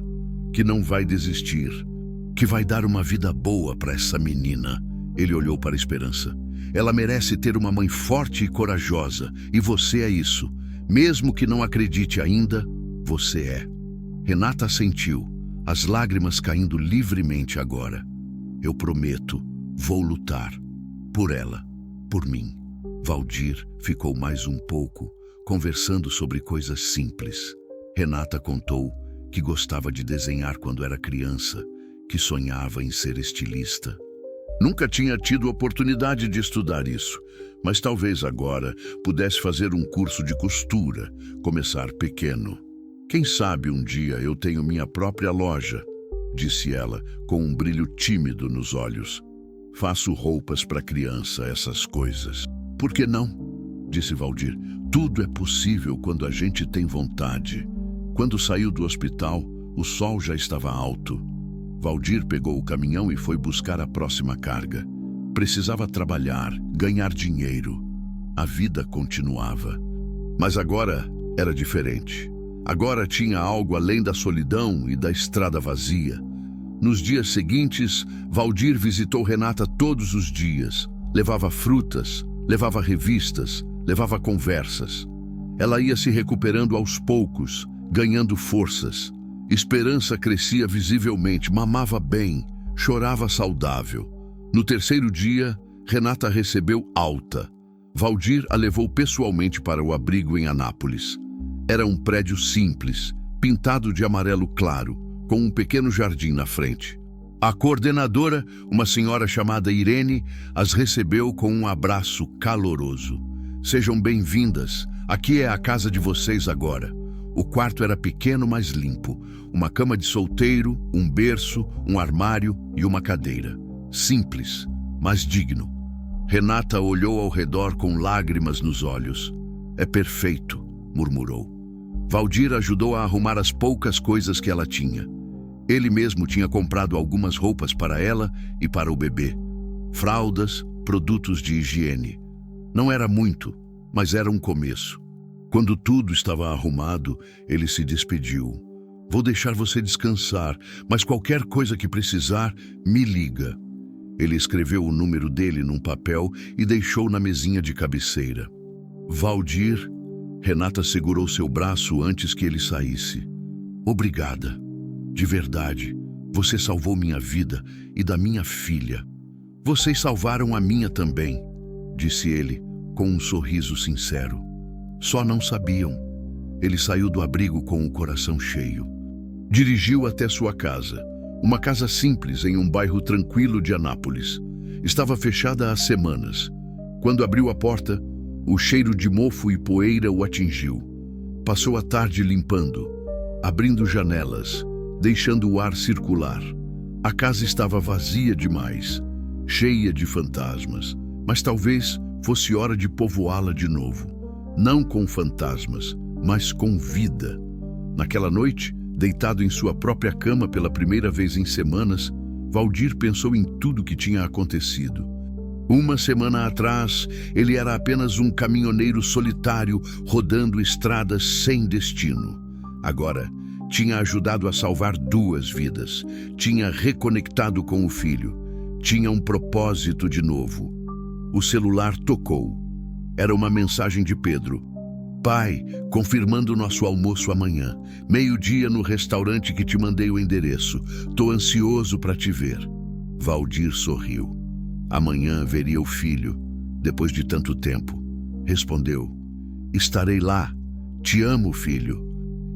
que não vai desistir, que vai dar uma vida boa para essa menina. Ele olhou para a Esperança. Ela merece ter uma mãe forte e corajosa, e você é isso. Mesmo que não acredite ainda, você é. Renata sentiu, as lágrimas caindo livremente agora. Eu prometo, vou lutar. Por ela, por mim. Valdir ficou mais um pouco, conversando sobre coisas simples. Renata contou que gostava de desenhar quando era criança, que sonhava em ser estilista. Nunca tinha tido oportunidade de estudar isso, mas talvez agora pudesse fazer um curso de costura, começar pequeno. Quem sabe um dia eu tenho minha própria loja, disse ela, com um brilho tímido nos olhos. Faço roupas para criança, essas coisas. Por que não? Disse Valdir. Tudo é possível quando a gente tem vontade. Quando saiu do hospital, o sol já estava alto. Valdir pegou o caminhão e foi buscar a próxima carga. Precisava trabalhar, ganhar dinheiro. A vida continuava. Mas agora era diferente. Agora tinha algo além da solidão e da estrada vazia. Nos dias seguintes, Valdir visitou Renata todos os dias. Levava frutas, levava revistas, levava conversas. Ela ia se recuperando aos poucos, ganhando forças. Esperança crescia visivelmente, mamava bem, chorava saudável. No 3º dia, Renata recebeu alta. Valdir a levou pessoalmente para o abrigo em Anápolis. Era um prédio simples, pintado de amarelo claro, com um pequeno jardim na frente. A coordenadora, uma senhora chamada Irene, as recebeu com um abraço caloroso. Sejam bem-vindas, aqui é a casa de vocês agora. O quarto era pequeno, mas limpo. Uma cama de solteiro, um berço, um armário e uma cadeira. Simples, mas digno. Renata olhou ao redor com lágrimas nos olhos. É perfeito, murmurou. Valdir ajudou a arrumar as poucas coisas que ela tinha. Ele mesmo tinha comprado algumas roupas para ela e para o bebê. Fraldas, produtos de higiene. Não era muito, mas era um começo. Quando tudo estava arrumado, ele se despediu. Vou deixar você descansar, mas qualquer coisa que precisar, me liga. Ele escreveu o número dele num papel e deixou na mesinha de cabeceira. Valdir, Renata segurou seu braço antes que ele saísse. Obrigada. De verdade, você salvou minha vida e da minha filha. Vocês salvaram a minha também, disse ele, com um sorriso sincero. Só não sabiam. Ele saiu do abrigo com o coração cheio. Dirigiu até sua casa, uma casa simples em um bairro tranquilo de Anápolis. Estava fechada há semanas. Quando abriu a porta, o cheiro de mofo e poeira o atingiu. Passou a tarde limpando, abrindo janelas, deixando o ar circular. A casa estava vazia demais, cheia de fantasmas, mas talvez fosse hora de povoá-la de novo. Não com fantasmas, mas com vida. Naquela noite, deitado em sua própria cama pela primeira vez em semanas, Valdir pensou em tudo que tinha acontecido. Uma semana atrás, ele era apenas um caminhoneiro solitário rodando estradas sem destino. Agora, tinha ajudado a salvar 2 vidas, tinha reconectado com o filho, tinha um propósito de novo. O celular tocou. Era uma mensagem de Pedro. Pai, confirmando nosso almoço amanhã. 12:00 no restaurante que te mandei o endereço. Tô ansioso para te ver. Valdir sorriu. Amanhã veria o filho, depois de tanto tempo. Respondeu: estarei lá. Te amo, filho.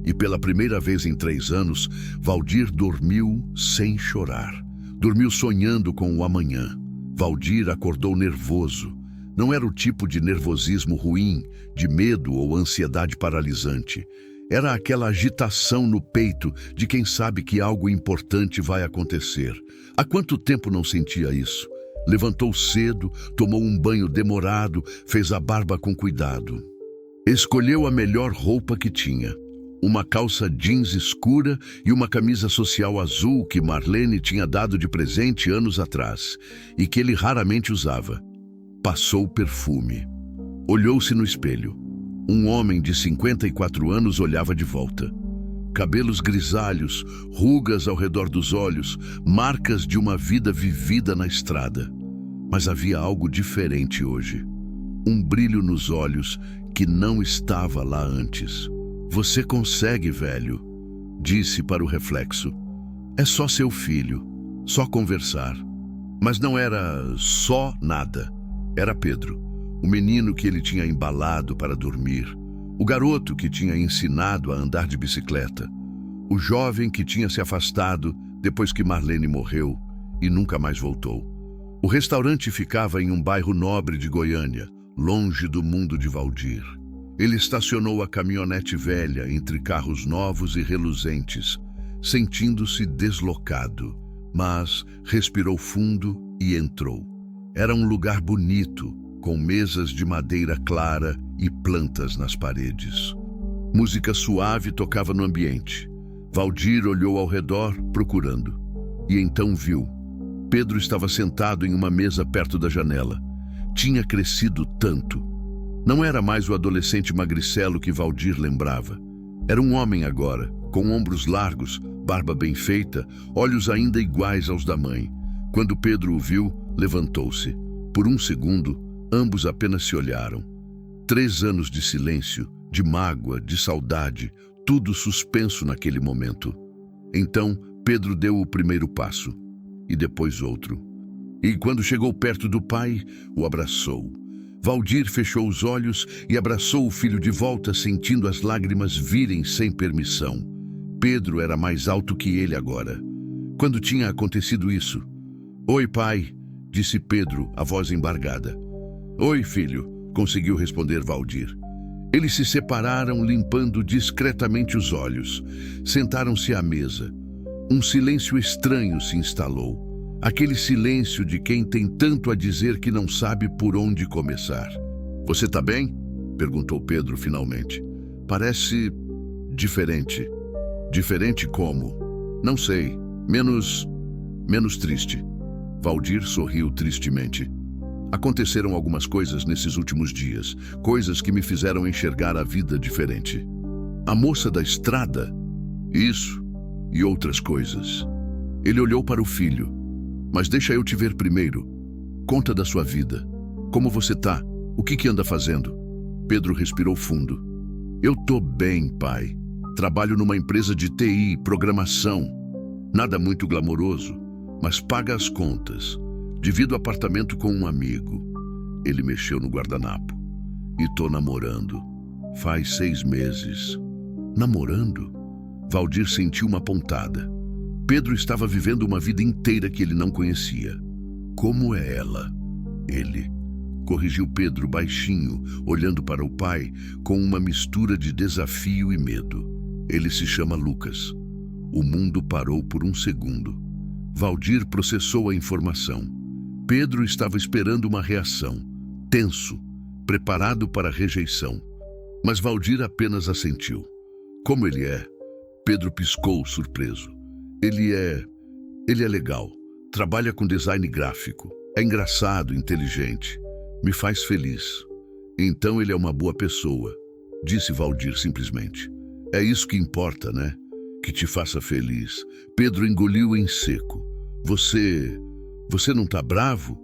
E pela primeira vez em 3 anos, Valdir dormiu sem chorar. Dormiu sonhando com o amanhã. Valdir acordou nervoso. Não era o tipo de nervosismo ruim, de medo ou ansiedade paralisante. Era aquela agitação no peito de quem sabe que algo importante vai acontecer. Há quanto tempo não sentia isso? Levantou cedo, tomou um banho demorado, fez a barba com cuidado. Escolheu a melhor roupa que tinha. Uma calça jeans escura e uma camisa social azul que Marlene tinha dado de presente anos atrás e que ele raramente usava. Passou perfume. Olhou-se no espelho. Um homem de 54 anos olhava de volta. Cabelos grisalhos, rugas ao redor dos olhos, marcas de uma vida vivida na estrada. Mas havia algo diferente hoje. Um brilho nos olhos que não estava lá antes. Você consegue, velho, disse para o reflexo. É só seu filho, só conversar. Mas não era só nada. Era Pedro, o menino que ele tinha embalado para dormir, o garoto que tinha ensinado a andar de bicicleta, o jovem que tinha se afastado depois que Marlene morreu e nunca mais voltou. O restaurante ficava em um bairro nobre de Goiânia, longe do mundo de Valdir. Ele estacionou a caminhonete velha entre carros novos e reluzentes, sentindo-se deslocado, mas respirou fundo e entrou. Era um lugar bonito, com mesas de madeira clara e plantas nas paredes. Música suave tocava no ambiente. Valdir olhou ao redor, procurando. E então viu. Pedro estava sentado em uma mesa perto da janela. Tinha crescido tanto. Não era mais o adolescente magricelo que Valdir lembrava. Era um homem agora, com ombros largos, barba bem feita, olhos ainda iguais aos da mãe. Quando Pedro o viu, levantou-se. Por um segundo, ambos apenas se olharam. 3 anos de silêncio, de mágoa, de saudade, tudo suspenso naquele momento. Então, Pedro deu o primeiro passo, e depois outro. E quando chegou perto do pai, o abraçou. Valdir fechou os olhos e abraçou o filho de volta, sentindo as lágrimas virem sem permissão. Pedro era mais alto que ele agora. Quando tinha acontecido isso? Oi, pai, disse Pedro, a voz embargada. Oi, filho, conseguiu responder Valdir. Eles se separaram, limpando discretamente os olhos. Sentaram-se à mesa. Um silêncio estranho se instalou. Aquele silêncio de quem tem tanto a dizer que não sabe por onde começar. Você tá bem? Perguntou Pedro finalmente. Parece diferente. Diferente como? Não sei. Menos triste. Valdir sorriu tristemente. Aconteceram algumas coisas nesses últimos dias, coisas que me fizeram enxergar a vida diferente. A moça da estrada? Isso. E outras coisas. Ele olhou para o filho. Mas deixa eu te ver primeiro. Conta da sua vida. Como você tá? O que anda fazendo? Pedro respirou fundo. Eu tô bem, pai. Trabalho numa empresa de TI, programação. Nada muito glamouroso, mas paga as contas. Divido apartamento com um amigo. Ele mexeu no guardanapo. E tô namorando. Faz 6 meses. Namorando? Valdir sentiu uma pontada. Pedro estava vivendo uma vida inteira que ele não conhecia. Como é ela? Ele. Corrigiu Pedro baixinho, olhando para o pai, com uma mistura de desafio e medo. Ele se chama Lucas. O mundo parou por um segundo. Valdir processou a informação. Pedro estava esperando uma reação, tenso, preparado para a rejeição. Mas Valdir apenas assentiu. Como ele é? Pedro piscou, surpreso. Ele é legal. Trabalha com design gráfico. É engraçado, inteligente. Me faz feliz. Então ele é uma boa pessoa, disse Valdir simplesmente. É isso que importa, né? Que te faça feliz. Pedro engoliu em seco. Você não tá bravo?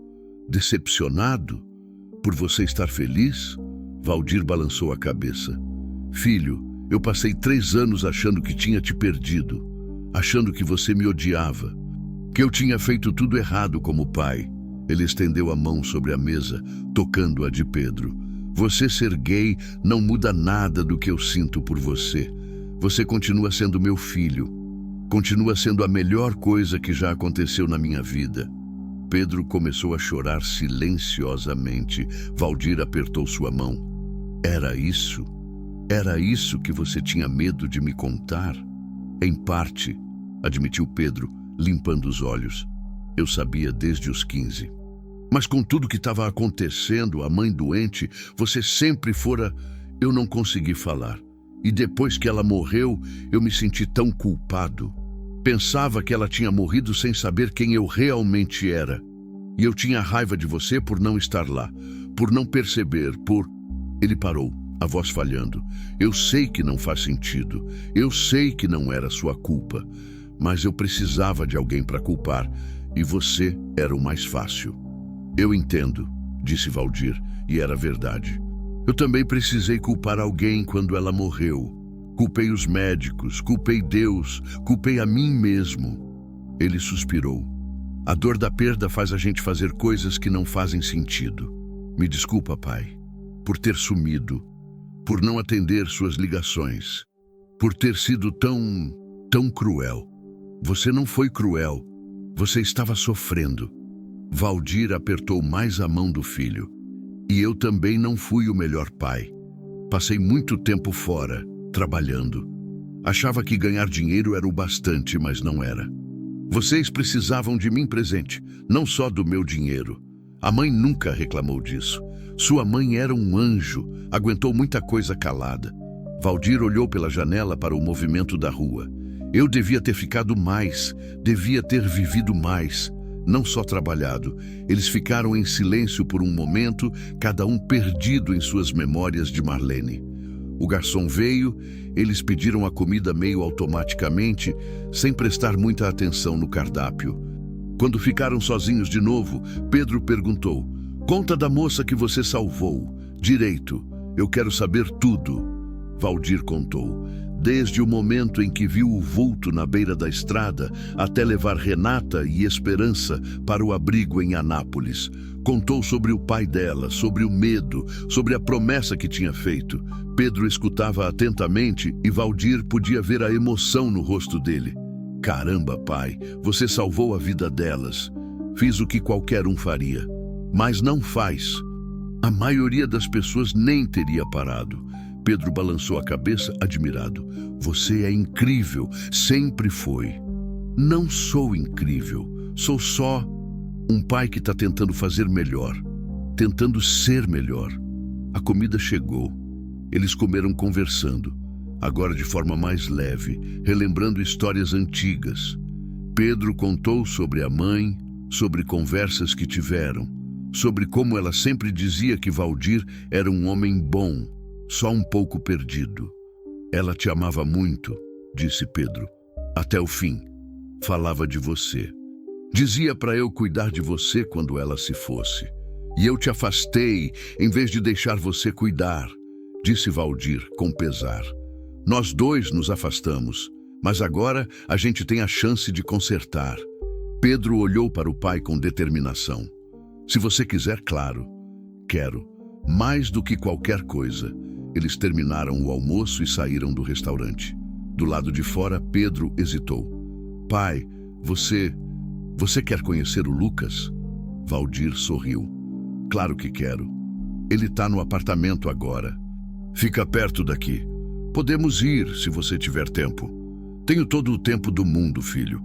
Decepcionado? Por você estar feliz? Valdir balançou a cabeça. Filho, eu passei 3 anos achando que tinha te perdido. Achando que você me odiava, que eu tinha feito tudo errado como pai. Ele estendeu a mão sobre a mesa, tocando a de Pedro. Você ser gay não muda nada do que eu sinto por você. Você continua sendo meu filho. Continua sendo a melhor coisa que já aconteceu na minha vida. Pedro começou a chorar silenciosamente. Valdir apertou sua mão. Era isso? Era isso que você tinha medo de me contar? Em parte, admitiu Pedro, limpando os olhos. Eu sabia desde os 15. Mas com tudo que estava acontecendo, a mãe doente, você sempre fora... Eu não consegui falar. E depois que ela morreu, eu me senti tão culpado. Pensava que ela tinha morrido sem saber quem eu realmente era. E eu tinha raiva de você por não estar lá, por não perceber, por... Ele parou, a voz falhando. Eu sei que não faz sentido. Eu sei que não era sua culpa. Mas eu precisava de alguém para culpar. E você era o mais fácil. Eu entendo, disse Valdir, e era verdade. Eu também precisei culpar alguém quando ela morreu. Culpei os médicos, culpei Deus, culpei a mim mesmo. Ele suspirou. A dor da perda faz a gente fazer coisas que não fazem sentido. Me desculpa, pai, por ter sumido, por não atender suas ligações, por ter sido tão cruel. Você não foi cruel, você estava sofrendo. Valdir apertou mais a mão do filho. E eu também não fui o melhor pai. Passei muito tempo fora, trabalhando. Achava que ganhar dinheiro era o bastante, mas não era. Vocês precisavam de mim presente, não só do meu dinheiro. A mãe nunca reclamou disso. Sua mãe era um anjo, aguentou muita coisa calada. Valdir olhou pela janela para o movimento da rua. Eu devia ter ficado mais, devia ter vivido mais. Não só trabalhado. Eles ficaram em silêncio por um momento, cada um perdido em suas memórias de Marlene. O garçom veio, eles pediram a comida meio automaticamente, sem prestar muita atenção no cardápio. Quando ficaram sozinhos de novo, Pedro perguntou: "Conta da moça que você salvou. Direito, eu quero saber tudo." Valdir contou. Desde o momento em que viu o vulto na beira da estrada até levar Renata e Esperança para o abrigo em Anápolis. Contou sobre o pai dela, sobre o medo, sobre a promessa que tinha feito. Pedro escutava atentamente e Valdir podia ver a emoção no rosto dele. Caramba, pai, você salvou a vida delas. Fiz o que qualquer um faria. Mas não faz. A maioria das pessoas nem teria parado. Pedro balançou a cabeça, admirado. Você é incrível, sempre foi. Não sou incrível, sou só um pai que está tentando fazer melhor, tentando ser melhor. A comida chegou. Eles comeram conversando, agora de forma mais leve, relembrando histórias antigas. Pedro contou sobre a mãe, sobre conversas que tiveram, sobre como ela sempre dizia que Valdir era um homem bom, só um pouco perdido. Ela te amava muito, disse Pedro, até o fim. Falava de você. Dizia para eu cuidar de você quando ela se fosse. E eu te afastei em vez de deixar você cuidar, disse Valdir com pesar. Nós dois nos afastamos, mas agora a gente tem a chance de consertar. Pedro olhou para o pai com determinação. Se você quiser, claro. Quero. Mais do que qualquer coisa. Eles terminaram o almoço e saíram do restaurante. Do lado de fora, Pedro hesitou. Pai, você quer conhecer o Lucas? Valdir sorriu. Claro que quero. Ele está no apartamento agora. Fica perto daqui. Podemos ir, se você tiver tempo. Tenho todo o tempo do mundo, filho.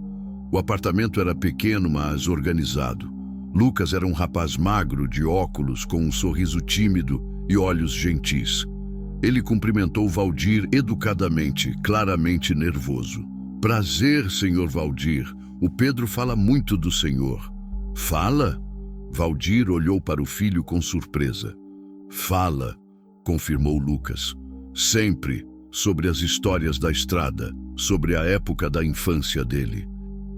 O apartamento era pequeno, mas organizado. Lucas era um rapaz magro, de óculos, com um sorriso tímido e olhos gentis. Ele cumprimentou Valdir educadamente, claramente nervoso. Prazer, senhor Valdir. O Pedro fala muito do senhor. Fala? Valdir olhou para o filho com surpresa. Fala, confirmou Lucas. Sempre sobre as histórias da estrada, sobre a época da infância dele.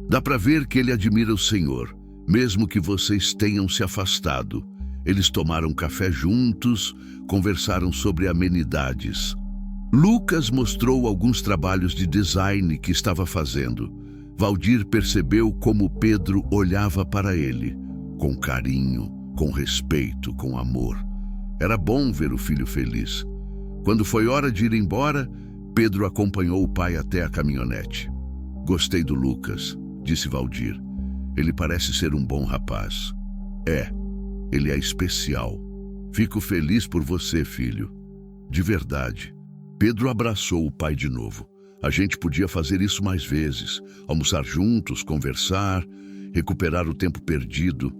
Dá para ver que ele admira o senhor, mesmo que vocês tenham se afastado. Eles tomaram café juntos, conversaram sobre amenidades. Lucas mostrou alguns trabalhos de design que estava fazendo. Valdir percebeu como Pedro olhava para ele, com carinho, com respeito, com amor. Era bom ver o filho feliz. Quando foi hora de ir embora, Pedro acompanhou o pai até a caminhonete. Gostei do Lucas, disse Valdir. Ele parece ser um bom rapaz. Ele é especial. Fico feliz por você, filho. De verdade. Pedro abraçou o pai de novo. A gente podia fazer isso mais vezes. Almoçar juntos, conversar, recuperar o tempo perdido.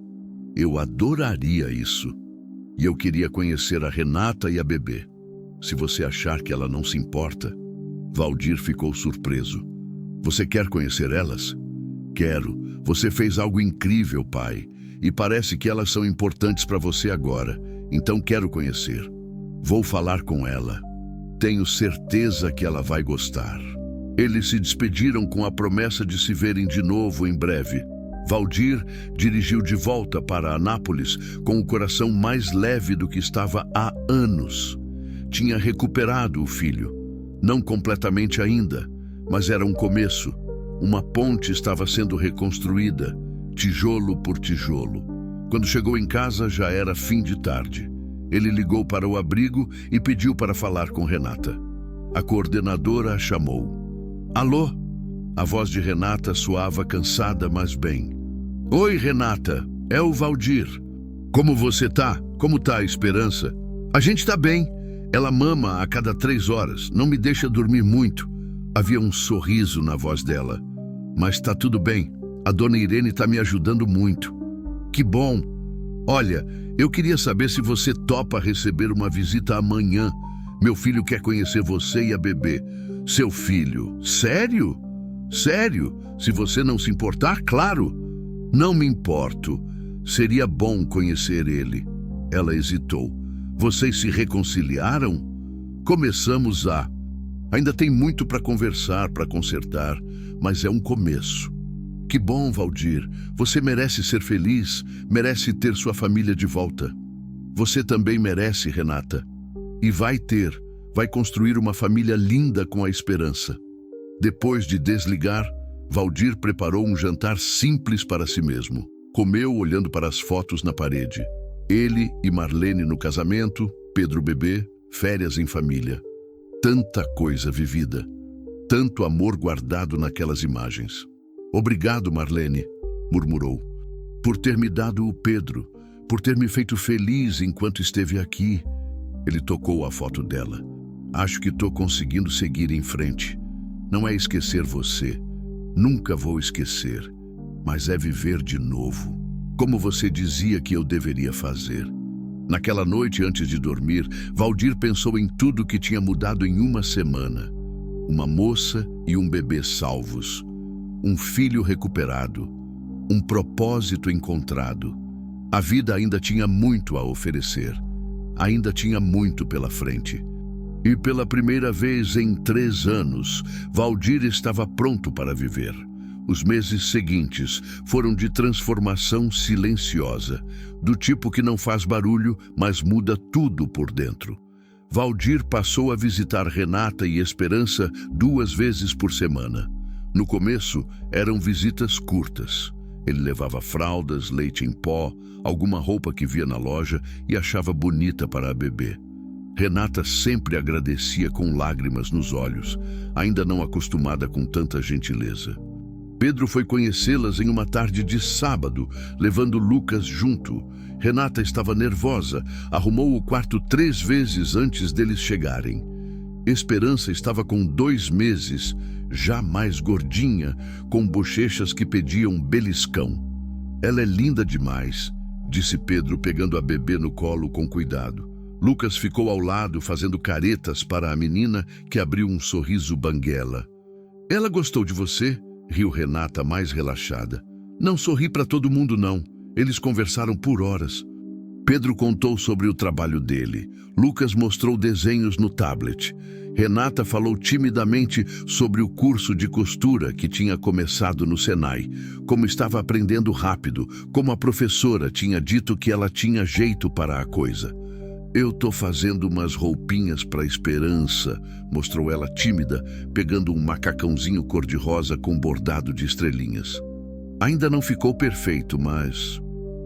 Eu adoraria isso. E eu queria conhecer a Renata e a bebê. Se você achar que ela não se importa... Valdir ficou surpreso. Você quer conhecer elas? Quero. Você fez algo incrível, pai. E parece que elas são importantes para você agora. Então quero conhecer. Vou falar com ela. Tenho certeza que ela vai gostar. Eles se despediram com a promessa de se verem de novo em breve. Valdir dirigiu de volta para Anápolis com o coração mais leve do que estava há anos. Tinha recuperado o filho. Não completamente ainda, mas era um começo. Uma ponte estava sendo reconstruída, tijolo por tijolo. Quando chegou em casa, já era fim de tarde. Ele ligou para o abrigo e pediu para falar com Renata. A coordenadora a chamou. Alô? A voz de Renata soava cansada, mas bem. Oi, Renata. É o Valdir. Como você tá? Como tá a Esperança? A gente tá bem. Ela mama a cada 3 horas. Não me deixa dormir muito. Havia um sorriso na voz dela. Mas tá tudo bem. A dona Irene tá me ajudando muito. Que bom. Olha, eu queria saber se você topa receber uma visita amanhã. Meu filho quer conhecer você e a bebê. Seu filho? Sério? Sério? Se você não se importar, claro. Não me importo. Seria bom conhecer ele. Ela hesitou. Vocês se reconciliaram? Começamos a... Ainda tem muito para conversar, para consertar, mas é um começo. Que bom, Valdir. Você merece ser feliz, merece ter sua família de volta. Você também merece, Renata. E vai ter, vai construir uma família linda com a Esperança. Depois de desligar, Valdir preparou um jantar simples para si mesmo. Comeu olhando para as fotos na parede. Ele e Marlene no casamento, Pedro bebê, férias em família. Tanta coisa vivida, tanto amor guardado naquelas imagens. Obrigado, Marlene, murmurou, por ter me dado o Pedro, por ter me feito feliz enquanto esteve aqui. Ele tocou a foto dela. Acho que estou conseguindo seguir em frente. Não é esquecer você, nunca vou esquecer, mas é viver de novo, como você dizia que eu deveria fazer. Naquela noite, antes de dormir, Valdir pensou em tudo que tinha mudado em uma semana. Uma moça e um bebê salvos. Um filho recuperado. Um propósito encontrado. A vida ainda tinha muito a oferecer. Ainda tinha muito pela frente. E pela primeira vez em 3 anos, Valdir estava pronto para viver. Os meses seguintes foram de transformação silenciosa, do tipo que não faz barulho, mas muda tudo por dentro. Valdir passou a visitar Renata e Esperança 2 vezes por semana. No começo, eram visitas curtas. Ele levava fraldas, leite em pó, alguma roupa que via na loja e achava bonita para a bebê. Renata sempre agradecia com lágrimas nos olhos, ainda não acostumada com tanta gentileza. Pedro foi conhecê-las em uma tarde de sábado, levando Lucas junto. Renata estava nervosa, arrumou o quarto 3 vezes antes deles chegarem. Esperança estava com 2 meses, já mais gordinha, com bochechas que pediam beliscão. Ela é linda demais, disse Pedro, pegando a bebê no colo com cuidado. Lucas ficou ao lado, fazendo caretas para a menina, que abriu um sorriso banguela. Ela gostou de você? Riu Renata, mais relaxada. Não sorri para todo mundo, não. Eles conversaram por horas. Pedro contou sobre o trabalho dele. Lucas mostrou desenhos no tablet. Renata falou timidamente sobre o curso de costura que tinha começado no Senai, como estava aprendendo rápido, como a professora tinha dito que ela tinha jeito para a coisa. Eu tô fazendo umas roupinhas para Esperança, mostrou ela tímida, pegando um macacãozinho cor-de-rosa com bordado de estrelinhas. Ainda não ficou perfeito, mas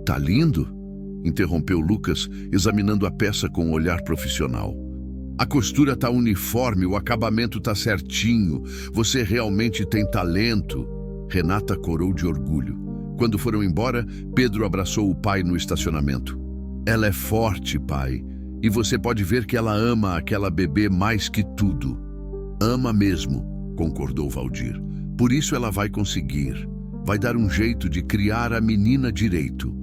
Tá lindo? Interrompeu Lucas, examinando a peça com um olhar profissional. A costura tá uniforme, o acabamento tá certinho. Você realmente tem talento. Renata corou de orgulho. Quando foram embora, Pedro abraçou o pai no estacionamento. Ela é forte, pai, e você pode ver que ela ama aquela bebê mais que tudo. Ama mesmo, concordou Valdir. Por isso ela vai conseguir. Vai dar um jeito de criar a menina direito.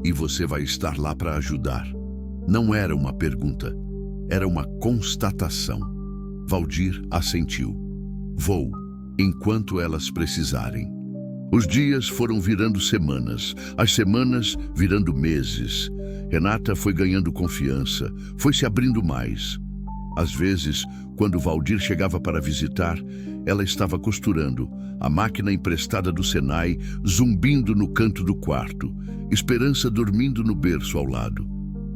E você vai estar lá para ajudar. Não era uma pergunta, era uma constatação. Valdir assentiu. Vou, enquanto elas precisarem. Os dias foram virando semanas, as semanas virando meses. Renata foi ganhando confiança, foi se abrindo mais. Às vezes, quando Valdir chegava para visitar, ela estava costurando, a máquina emprestada do Senai zumbindo no canto do quarto, Esperança dormindo no berço ao lado.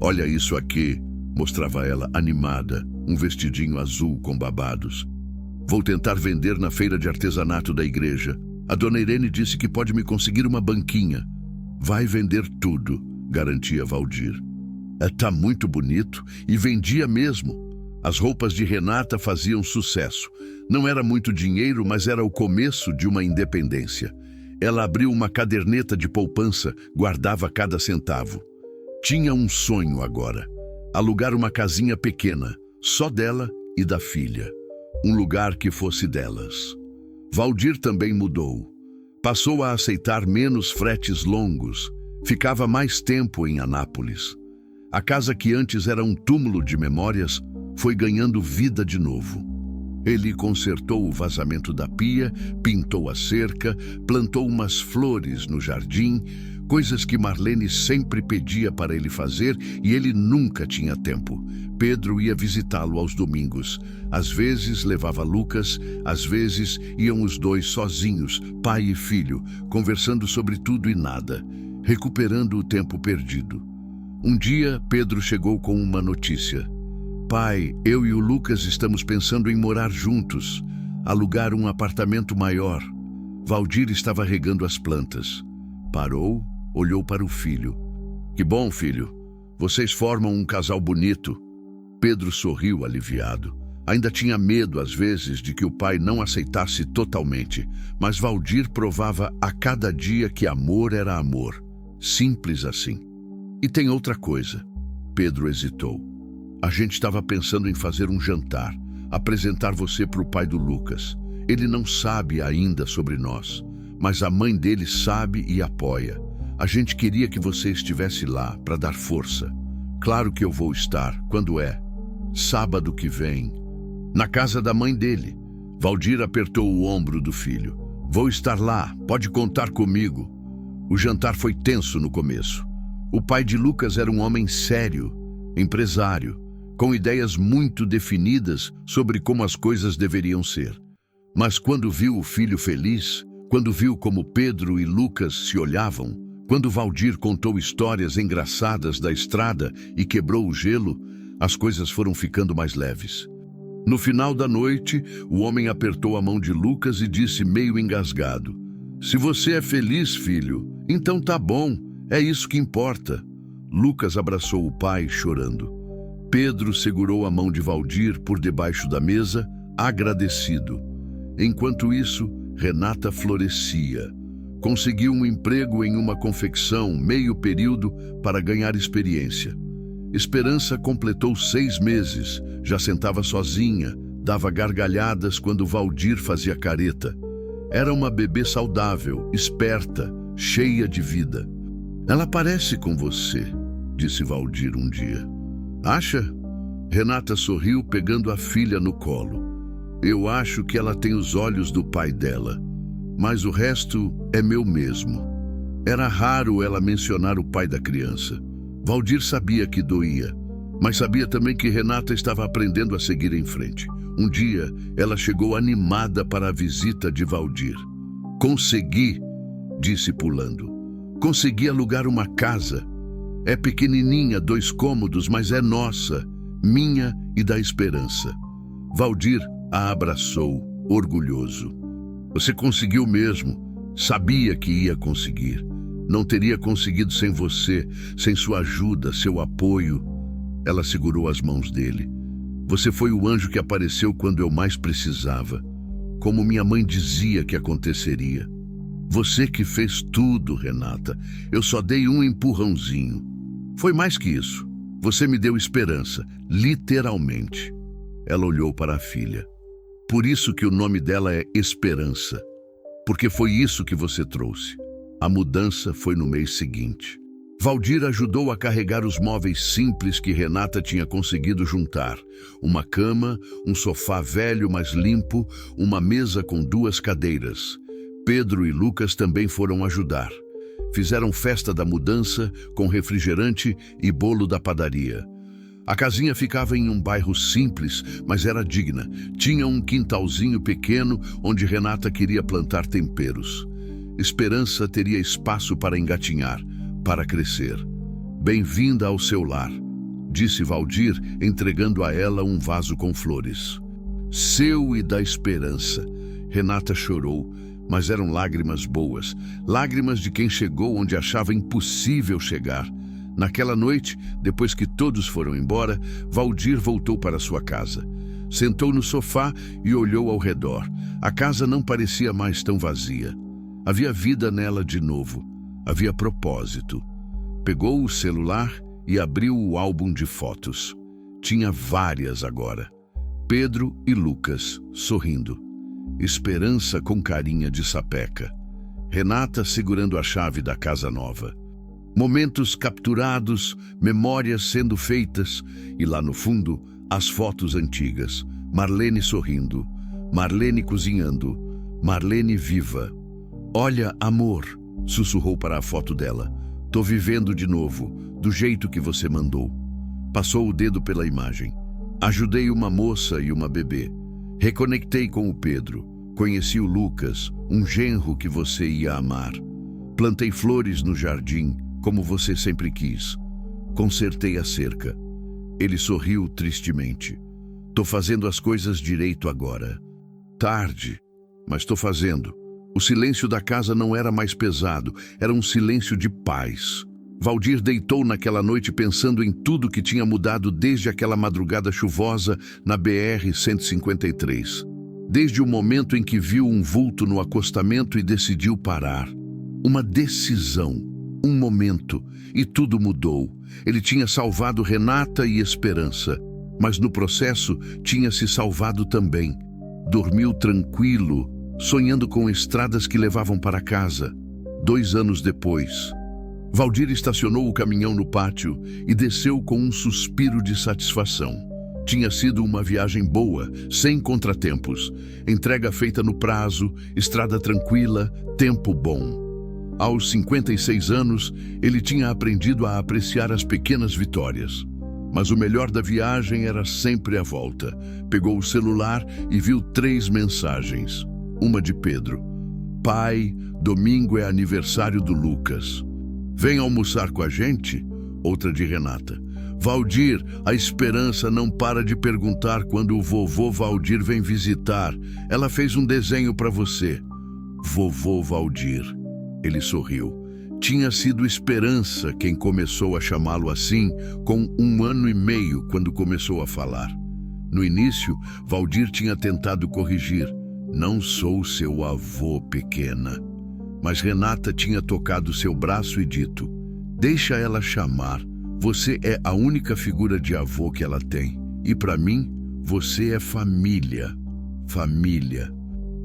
Olha isso aqui, mostrava ela animada, um vestidinho azul com babados. Vou tentar vender na feira de artesanato da igreja. A dona Irene disse que pode me conseguir uma banquinha. Vai vender tudo, garantia Valdir. Tá muito bonito e vendia mesmo. As roupas de Renata faziam sucesso. Não era muito dinheiro, mas era o começo de uma independência. Ela abriu uma caderneta de poupança, guardava cada centavo. Tinha um sonho agora: alugar uma casinha pequena, só dela e da filha. Um lugar que fosse delas. Valdir também mudou. Passou a aceitar menos fretes longos. Ficava mais tempo em Anápolis. A casa que antes era um túmulo de memórias foi ganhando vida de novo. Ele consertou o vazamento da pia, pintou a cerca, plantou umas flores no jardim, coisas que Marlene sempre pedia para ele fazer e ele nunca tinha tempo. Pedro ia visitá-lo aos domingos. Às vezes levava Lucas, às vezes iam os dois sozinhos, pai e filho, conversando sobre tudo e nada, recuperando o tempo perdido. Um dia, Pedro chegou com uma notícia. Pai, eu e o Lucas estamos pensando em morar juntos, alugar um apartamento maior. Valdir estava regando as plantas. Parou, olhou para o filho. Que bom, filho. Vocês formam um casal bonito. Pedro sorriu aliviado. Ainda tinha medo, às vezes, de que o pai não aceitasse totalmente, mas Valdir provava a cada dia que amor era amor. Simples assim. E tem outra coisa. Pedro hesitou. A gente estava pensando em fazer um jantar, apresentar você para o pai do Lucas. Ele não sabe ainda sobre nós, mas a mãe dele sabe e apoia. A gente queria que você estivesse lá para dar força. Claro que eu vou estar. Quando é? Sábado que vem. Na casa da mãe dele. Valdir apertou o ombro do filho. Vou estar lá, pode contar comigo. O jantar foi tenso no começo. O pai de Lucas era um homem sério, empresário, com ideias muito definidas sobre como as coisas deveriam ser. Mas quando viu o filho feliz, quando viu como Pedro e Lucas se olhavam, quando Valdir contou histórias engraçadas da estrada e quebrou o gelo, as coisas foram ficando mais leves. No final da noite, o homem apertou a mão de Lucas e disse meio engasgado: "Se você é feliz, filho, então tá bom, é isso que importa." Lucas abraçou o pai, chorando. Pedro segurou a mão de Valdir por debaixo da mesa, agradecido. Enquanto isso, Renata florescia. Conseguiu um emprego em uma confecção, meio período, para ganhar experiência. Esperança completou 6 meses, já sentava sozinha, dava gargalhadas quando Valdir fazia careta. Era uma bebê saudável, esperta, cheia de vida. "Ela parece com você", disse Valdir um dia. "Acha?" Renata sorriu, pegando a filha no colo. "Eu acho que ela tem os olhos do pai dela, mas o resto é meu mesmo." Era raro ela mencionar o pai da criança. Valdir sabia que doía, mas sabia também que Renata estava aprendendo a seguir em frente. Um dia, ela chegou animada para a visita de Valdir. "Consegui", disse pulando. "Consegui alugar uma casa. É pequenininha, 2 cômodos, mas é nossa, minha e da Esperança." Valdir a abraçou, orgulhoso. "Você conseguiu mesmo. Sabia que ia conseguir. Não teria conseguido sem você, sem sua ajuda, seu apoio. Ela segurou as mãos dele. Você foi o anjo que apareceu quando eu mais precisava, como minha mãe dizia que aconteceria. Você que fez tudo, Renata. Eu só dei um empurrãozinho. Foi mais que isso. Você me deu esperança, literalmente. Ela olhou para a filha. Por isso que o nome dela é Esperança. Porque foi isso que você trouxe. A mudança foi no mês seguinte. Valdir ajudou a carregar os móveis simples que Renata tinha conseguido juntar. Uma cama, um sofá velho mas limpo, uma mesa com 2 cadeiras. Pedro e Lucas também foram ajudar. Fizeram festa da mudança com refrigerante e bolo da padaria. A casinha ficava em um bairro simples, mas era digna. Tinha um quintalzinho pequeno onde Renata queria plantar temperos. Esperança teria espaço para engatinhar, para crescer. Bem-vinda ao seu lar, disse Valdir, entregando a ela um vaso com flores. Seu e da Esperança. Renata chorou, mas eram lágrimas boas, lágrimas de quem chegou onde achava impossível chegar. Naquela noite, depois que todos foram embora, Valdir voltou para sua casa. Sentou no sofá e olhou ao redor. A casa não parecia mais tão vazia. Havia vida nela de novo. Havia propósito. Pegou o celular e abriu o álbum de fotos. Tinha várias agora. Pedro e Lucas, sorrindo. Esperança com carinha de sapeca. Renata segurando a chave da casa nova. Momentos capturados, memórias sendo feitas, e lá no fundo, as fotos antigas. Marlene sorrindo, Marlene cozinhando, Marlene viva. Olha, amor, sussurrou para a foto dela. Tô vivendo de novo, do jeito que você mandou. Passou o dedo pela imagem. Ajudei uma moça e uma bebê. Reconectei com o Pedro. Conheci o Lucas, um genro que você ia amar. Plantei flores no jardim, como você sempre quis. Consertei a cerca. Ele sorriu tristemente. Tô fazendo as coisas direito agora. Tarde, mas tô fazendo. O silêncio da casa não era mais pesado, era um silêncio de paz. Valdir deitou naquela noite pensando em tudo que tinha mudado desde aquela madrugada chuvosa na BR-153. Desde o momento em que viu um vulto no acostamento e decidiu parar. Uma decisão, um momento, e tudo mudou. Ele tinha salvado Renata e Esperança, mas no processo tinha se salvado também. Dormiu tranquilo, sonhando com estradas que levavam para casa. 2 anos depois, Valdir estacionou o caminhão no pátio e desceu com um suspiro de satisfação. Tinha sido uma viagem boa, sem contratempos. Entrega feita no prazo, estrada tranquila, tempo bom. Aos 56 anos, ele tinha aprendido a apreciar as pequenas vitórias. Mas o melhor da viagem era sempre a volta. Pegou o celular e viu 3 mensagens. Uma de Pedro. Pai, domingo é aniversário do Lucas. Vem almoçar com a gente? Outra de Renata. Valdir, a Esperança não para de perguntar quando o vovô Valdir vem visitar. Ela fez um desenho para você. Vovô Valdir. Ele sorriu. Tinha sido Esperança quem começou a chamá-lo assim, com 1 ano e meio, quando começou a falar. No início, Valdir tinha tentado corrigir. Não sou seu avô, pequena. Mas Renata tinha tocado seu braço e dito, deixa ela chamar. Você é a única figura de avô que ela tem. E para mim, você é família. Família.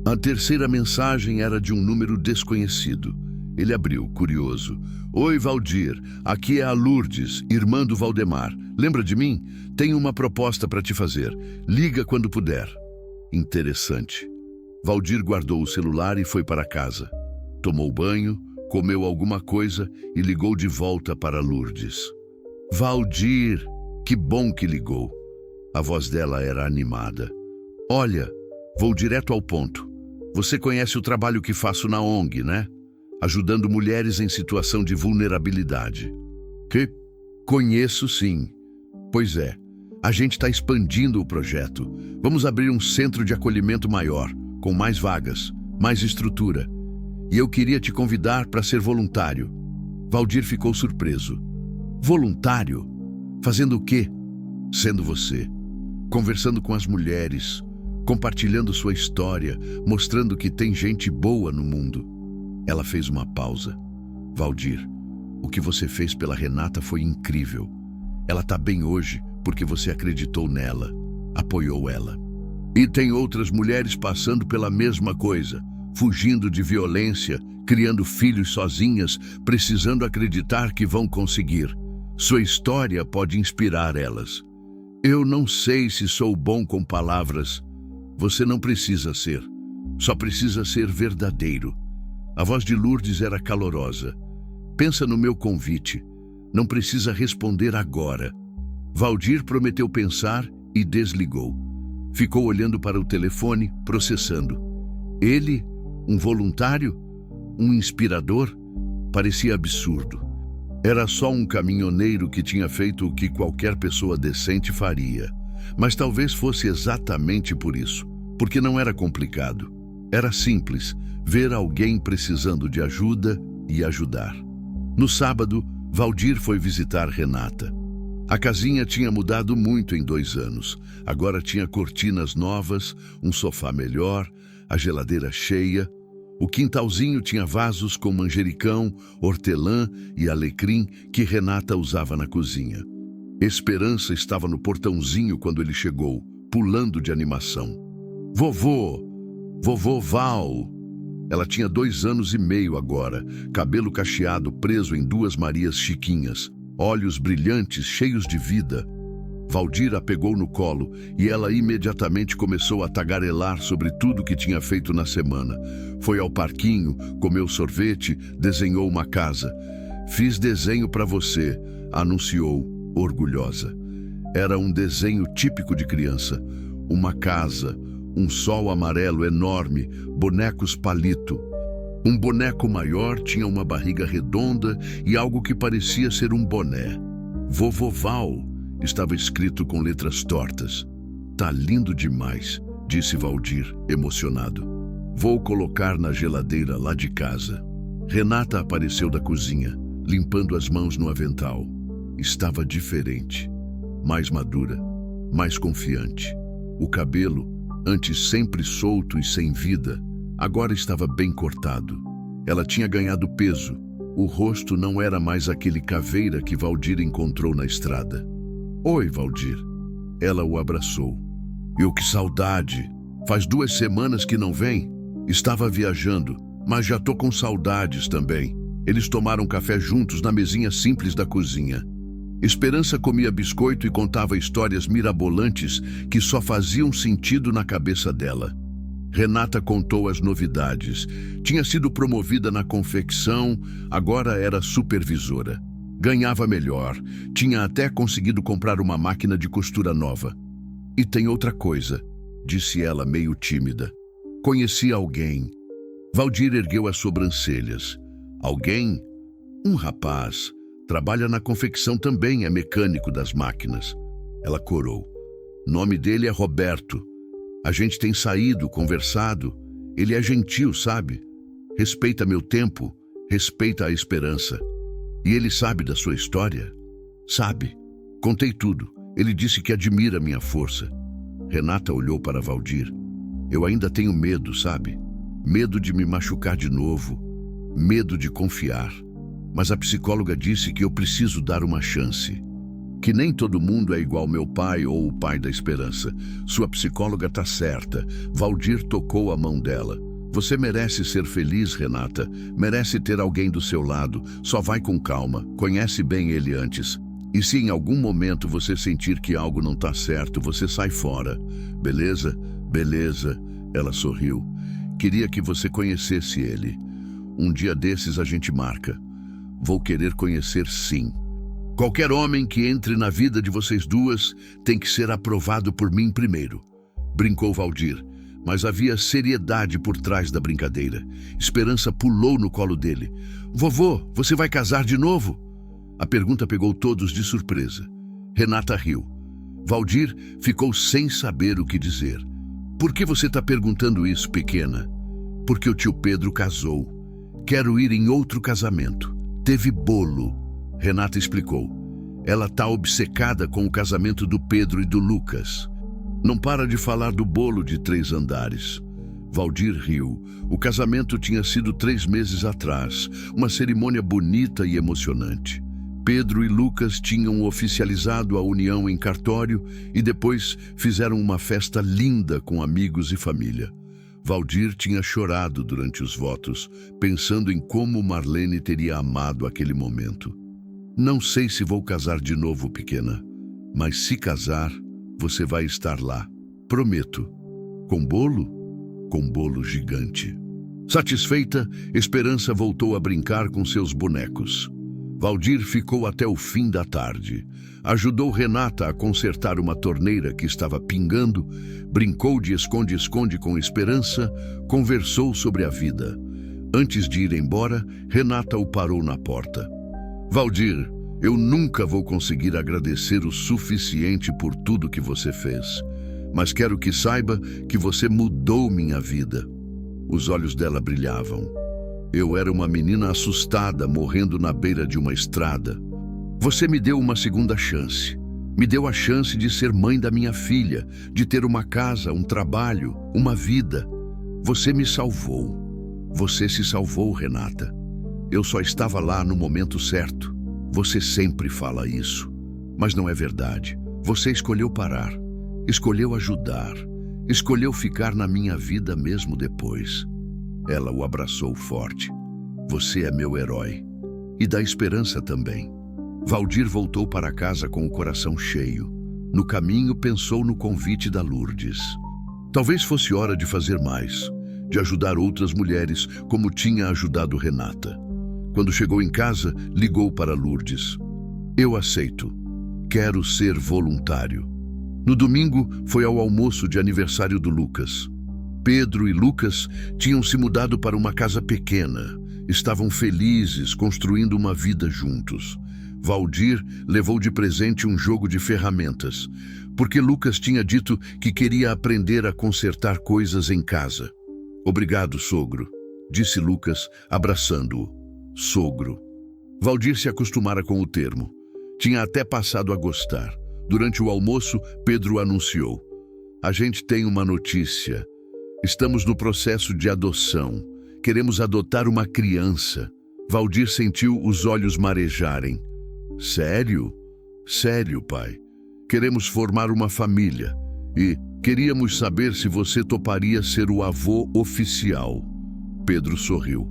A terceira mensagem era de um número desconhecido. Ele abriu, curioso. Oi, Valdir. Aqui é a Lourdes, irmã do Valdemar. Lembra de mim? Tenho uma proposta para te fazer. Liga quando puder. Interessante. Valdir guardou o celular e foi para casa. Tomou banho, comeu alguma coisa e ligou de volta para Lourdes. Valdir, que bom que ligou. A voz dela era animada. Olha, vou direto ao ponto. Você conhece o trabalho que faço na ONG, né? Ajudando mulheres em situação de vulnerabilidade. Que? Conheço sim. Pois é, a gente está expandindo o projeto. Vamos abrir um centro de acolhimento maior, com mais vagas, mais estrutura. E eu queria te convidar para ser voluntário. Valdir ficou surpreso. Voluntário? Fazendo o quê? Sendo você. Conversando com as mulheres, compartilhando sua história, mostrando que tem gente boa no mundo. Ela fez uma pausa. Valdir, o que você fez pela Renata foi incrível. Ela tá bem hoje porque você acreditou nela, apoiou ela. E tem outras mulheres passando pela mesma coisa, fugindo de violência, criando filhos sozinhas, precisando acreditar que vão conseguir. Sua história pode inspirar elas. Eu não sei se sou bom com palavras. Você não precisa ser. Só precisa ser verdadeiro. A voz de Lourdes era calorosa. Pensa no meu convite. Não precisa responder agora. Valdir prometeu pensar e desligou. Ficou olhando para o telefone, processando. Ele, um voluntário, um inspirador, parecia absurdo. Era só um caminhoneiro que tinha feito o que qualquer pessoa decente faria. Mas talvez fosse exatamente por isso, porque não era complicado. Era simples, ver alguém precisando de ajuda e ajudar. No sábado, Valdir foi visitar Renata. A casinha tinha mudado muito em 2 anos. Agora tinha cortinas novas, um sofá melhor, a geladeira cheia. O quintalzinho tinha vasos com manjericão, hortelã e alecrim que Renata usava na cozinha. Esperança estava no portãozinho quando ele chegou, pulando de animação. Vovô! Vovô Val! Ela tinha 2 anos e meio agora, cabelo cacheado preso em 2 Marias chiquinhas, olhos brilhantes, cheios de vida. Valdir a pegou no colo e ela imediatamente começou a tagarelar sobre tudo que tinha feito na semana. Foi ao parquinho, comeu sorvete, desenhou uma casa. Fiz desenho para você, anunciou, orgulhosa. Era um desenho típico de criança. Uma casa, um sol amarelo enorme, bonecos palito. Um boneco maior tinha uma barriga redonda e algo que parecia ser um boné. Vovô Val estava escrito com letras tortas. Tá lindo demais, disse Valdir, emocionado. Vou colocar na geladeira lá de casa. Renata apareceu da cozinha, limpando as mãos no avental. Estava diferente, mais madura, mais confiante. O cabelo, antes sempre solto e sem vida, agora estava bem cortado. Ela tinha ganhado peso. O rosto não era mais aquele caveira que Valdir encontrou na estrada. Oi, Valdir. Ela o abraçou. Eu que saudade. Faz 2 semanas que não vem. Estava viajando, mas já tô com saudades também. Eles tomaram café juntos na mesinha simples da cozinha. Esperança comia biscoito e contava histórias mirabolantes que só faziam sentido na cabeça dela. Renata contou as novidades. Tinha sido promovida na confecção, agora era supervisora. Ganhava melhor, tinha até conseguido comprar uma máquina de costura nova. E tem outra coisa, disse ela meio tímida. Conheci alguém. Valdir ergueu as sobrancelhas. Alguém? Um rapaz. Trabalha na confecção também, é mecânico das máquinas. Ela corou. Nome dele é Roberto. A gente tem saído, conversado. Ele é gentil, sabe? Respeita meu tempo, respeita a esperança. E ele sabe da sua história? Sabe. Contei tudo. Ele disse que admira minha força. Renata olhou para Valdir. Eu ainda tenho medo, sabe? Medo de me machucar de novo. Medo de confiar. Mas a psicóloga disse que eu preciso dar uma chance. Que nem todo mundo é igual meu pai ou o pai da Esperança. Sua psicóloga tá certa. Valdir tocou a mão dela. Você merece ser feliz, Renata. Merece ter alguém do seu lado. Só vai com calma. Conhece bem ele antes. E se em algum momento você sentir que algo não tá certo, você sai fora. Beleza? Beleza. Ela sorriu. Queria que você conhecesse ele. Um dia desses a gente marca. Vou querer conhecer, sim. Qualquer homem que entre na vida de vocês duas tem que ser aprovado por mim primeiro. Brincou Valdir, mas havia seriedade por trás da brincadeira. Esperança pulou no colo dele. Vovô, você vai casar de novo? A pergunta pegou todos de surpresa. Renata riu. Valdir ficou sem saber o que dizer. Por que você está perguntando isso, pequena? Porque o tio Pedro casou. Quero ir em outro casamento. Teve bolo, Renata explicou. Ela tá obcecada com o casamento do Pedro e do Lucas. Não para de falar do bolo de 3 andares. Valdir riu. O casamento tinha sido 3 meses atrás, uma cerimônia bonita e emocionante. Pedro e Lucas tinham oficializado a união em cartório e depois fizeram uma festa linda com amigos e família. Valdir tinha chorado durante os votos, pensando em como Marlene teria amado aquele momento. Não sei se vou casar de novo, pequena, mas se casar, você vai estar lá. Prometo. Com bolo? Com bolo gigante. Satisfeita, Esperança voltou a brincar com seus bonecos. Valdir ficou até o fim da tarde. Ajudou Renata a consertar uma torneira que estava pingando, brincou de esconde-esconde com Esperança, conversou sobre a vida. Antes de ir embora, Renata o parou na porta. Valdir, eu nunca vou conseguir agradecer o suficiente por tudo que você fez, mas quero que saiba que você mudou minha vida. Os olhos dela brilhavam. Eu era uma menina assustada, morrendo na beira de uma estrada. Você me deu uma segunda chance. Me deu a chance de ser mãe da minha filha, de ter uma casa, um trabalho, uma vida. Você me salvou. Você se salvou, Renata. Eu só estava lá no momento certo. Você sempre fala isso, mas não é verdade. Você escolheu parar, escolheu ajudar, escolheu ficar na minha vida mesmo depois. Ela o abraçou forte. Você é meu herói. E dá esperança também. Valdir voltou para casa com o coração cheio. No caminho, pensou no convite da Lourdes. Talvez fosse hora de fazer mais, de ajudar outras mulheres, como tinha ajudado Renata. Quando chegou em casa, ligou para Lourdes. Eu aceito. Quero ser voluntário. No domingo, foi ao almoço de aniversário do Lucas. Pedro e Lucas tinham se mudado para uma casa pequena. Estavam felizes, construindo uma vida juntos. Valdir levou de presente um jogo de ferramentas, porque Lucas tinha dito que queria aprender a consertar coisas em casa. Obrigado, sogro, disse Lucas, abraçando-o. Sogro. Valdir se acostumara com o termo. Tinha até passado a gostar. Durante o almoço, Pedro anunciou. A gente tem uma notícia. Estamos no processo de adoção. Queremos adotar uma criança. Valdir sentiu os olhos marejarem. Sério? Sério, pai. Queremos formar uma família. E queríamos saber se você toparia ser o avô oficial. Pedro sorriu.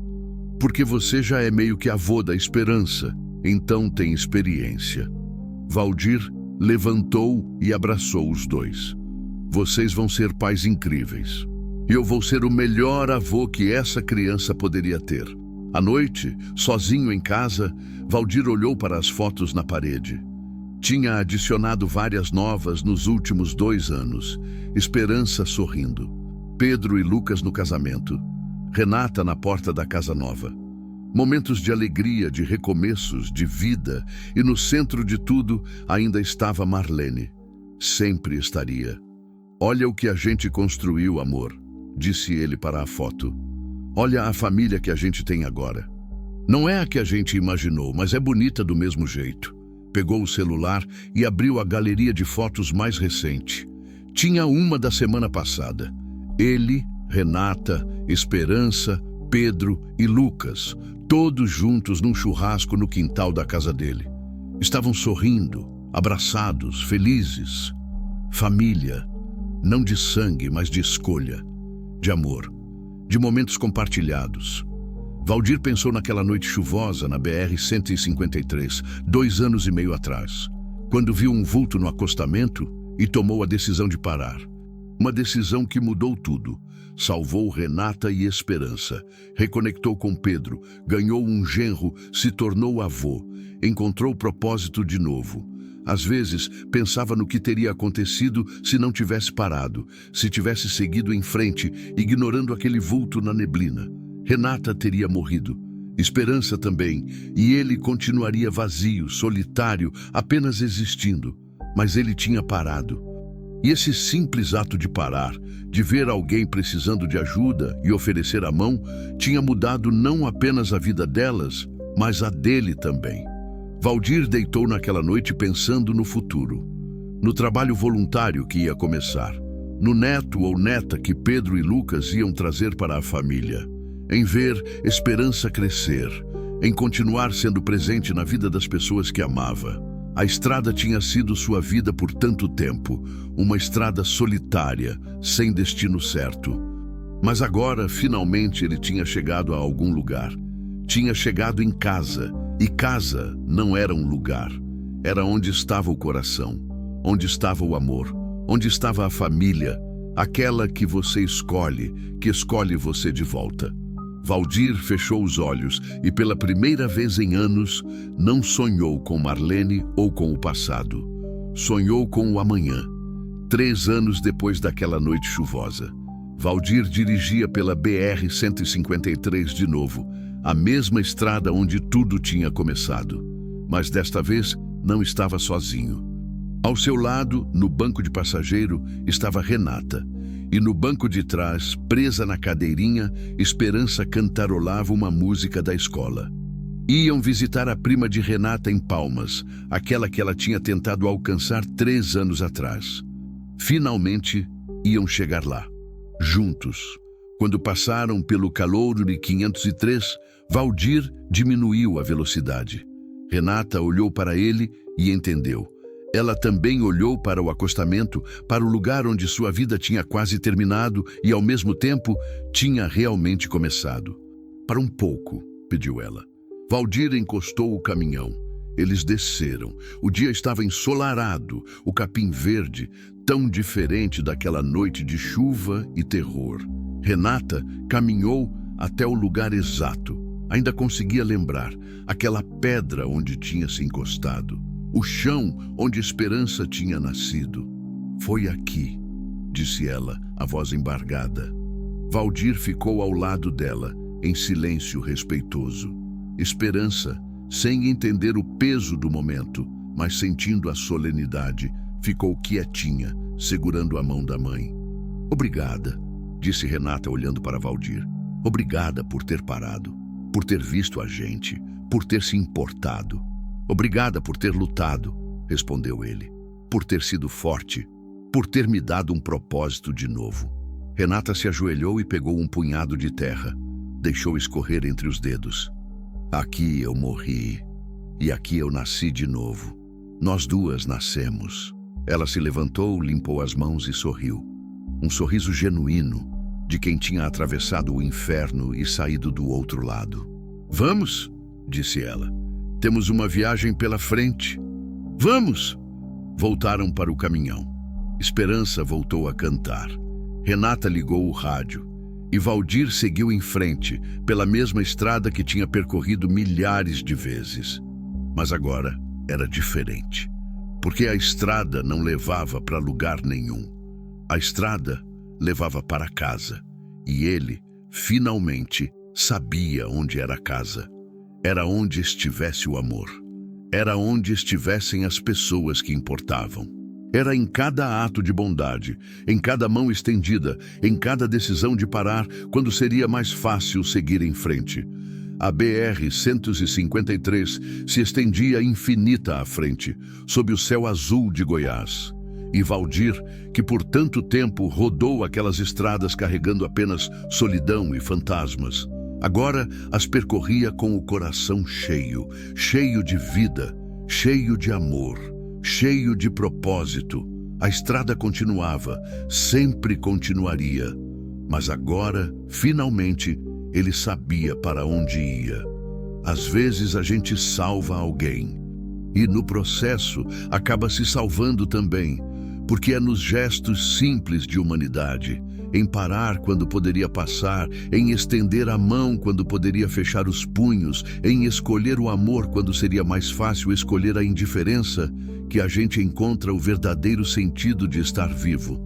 Porque você já é meio que avô da Esperança, então tem experiência. Valdir levantou e abraçou os dois. Vocês vão ser pais incríveis. Eu vou ser o melhor avô que essa criança poderia ter. À noite, sozinho em casa, Valdir olhou para as fotos na parede. Tinha adicionado várias novas nos últimos 2 anos. Esperança sorrindo. Pedro e Lucas no casamento. Renata na porta da casa nova. Momentos de alegria, de recomeços, de vida, e no centro de tudo ainda estava Marlene. Sempre estaria. Olha o que a gente construiu, amor, disse ele para a foto. Olha a família que a gente tem agora. Não é a que a gente imaginou, mas é bonita do mesmo jeito. Pegou o celular e abriu a galeria de fotos mais recente. Tinha uma da semana passada. Ele, Renata, Esperança, Pedro e Lucas, todos juntos num churrasco no quintal da casa dele. Estavam sorrindo, abraçados, felizes. Família, não de sangue, mas de escolha, de amor, de momentos compartilhados. Valdir pensou naquela noite chuvosa na BR-153, 2 anos e meio atrás, quando viu um vulto no acostamento e tomou a decisão de parar. Uma decisão que mudou tudo. Salvou Renata e Esperança, reconectou com Pedro, ganhou um genro, se tornou avô, encontrou propósito de novo. Às vezes, pensava no que teria acontecido se não tivesse parado, se tivesse seguido em frente, ignorando aquele vulto na neblina. Renata teria morrido, Esperança também, e ele continuaria vazio, solitário, apenas existindo. Mas ele tinha parado. E esse simples ato de parar, de ver alguém precisando de ajuda e oferecer a mão, tinha mudado não apenas a vida delas, mas a dele também. Valdir deitou naquela noite pensando no futuro, no trabalho voluntário que ia começar, no neto ou neta que Pedro e Lucas iam trazer para a família, em ver esperança crescer, em continuar sendo presente na vida das pessoas que amava. A estrada tinha sido sua vida por tanto tempo, uma estrada solitária, sem destino certo. Mas agora, finalmente, ele tinha chegado a algum lugar. Tinha chegado em casa, e casa não era um lugar. Era onde estava o coração, onde estava o amor, onde estava a família, aquela que você escolhe, que escolhe você de volta. Valdir fechou os olhos e, pela primeira vez em anos, não sonhou com Marlene ou com o passado. Sonhou com o amanhã. 3 anos depois daquela noite chuvosa, Valdir dirigia pela BR-153 de novo, a mesma estrada onde tudo tinha começado. Mas desta vez não estava sozinho. Ao seu lado, no banco de passageiro, estava Renata. E no banco de trás, presa na cadeirinha, Esperança cantarolava uma música da escola. Iam visitar a prima de Renata em Palmas, aquela que ela tinha tentado alcançar 3 anos atrás. Finalmente, iam chegar lá, juntos. Quando passaram pelo calouro de 503, Valdir diminuiu a velocidade. Renata olhou para ele e entendeu. Ela também olhou para o acostamento, para o lugar onde sua vida tinha quase terminado e, ao mesmo tempo, tinha realmente começado. Para um pouco, pediu ela. Valdir encostou o caminhão. Eles desceram. O dia estava ensolarado, o capim verde, tão diferente daquela noite de chuva e terror. Renata caminhou até o lugar exato. Ainda conseguia lembrar aquela pedra onde tinha se encostado. O chão onde Esperança tinha nascido. Foi aqui, disse ela, a voz embargada. Valdir ficou ao lado dela, em silêncio respeitoso. Esperança, sem entender o peso do momento, mas sentindo a solenidade, ficou quietinha, segurando a mão da mãe. Obrigada, disse Renata olhando para Valdir. Obrigada por ter parado, por ter visto a gente, por ter se importado. Obrigada por ter lutado, respondeu ele, por ter sido forte, por ter me dado um propósito de novo. Renata se ajoelhou e pegou um punhado de terra, deixou escorrer entre os dedos. Aqui eu morri, e aqui eu nasci de novo. Nós duas nascemos. Ela se levantou, limpou as mãos e sorriu. Um sorriso genuíno, de quem tinha atravessado o inferno e saído do outro lado. Vamos, disse ela. Temos uma viagem pela frente. Vamos! Voltaram para o caminhão. Esperança voltou a cantar. Renata ligou o rádio. E Valdir seguiu em frente, pela mesma estrada que tinha percorrido milhares de vezes. Mas agora era diferente. Porque a estrada não levava para lugar nenhum. A estrada levava para casa. E ele, finalmente, sabia onde era a casa. Era onde estivesse o amor. Era onde estivessem as pessoas que importavam. Era em cada ato de bondade, em cada mão estendida, em cada decisão de parar, quando seria mais fácil seguir em frente. A BR-153 se estendia infinita à frente, sob o céu azul de Goiás. E Valdir, que por tanto tempo rodou aquelas estradas carregando apenas solidão e fantasmas, agora as percorria com o coração cheio, cheio de vida, cheio de amor, cheio de propósito. A estrada continuava, sempre continuaria. Mas agora, finalmente, ele sabia para onde ia. Às vezes a gente salva alguém. E no processo acaba se salvando também, porque é nos gestos simples de humanidade, em parar quando poderia passar, em estender a mão quando poderia fechar os punhos, em escolher o amor quando seria mais fácil escolher a indiferença, que a gente encontra o verdadeiro sentido de estar vivo.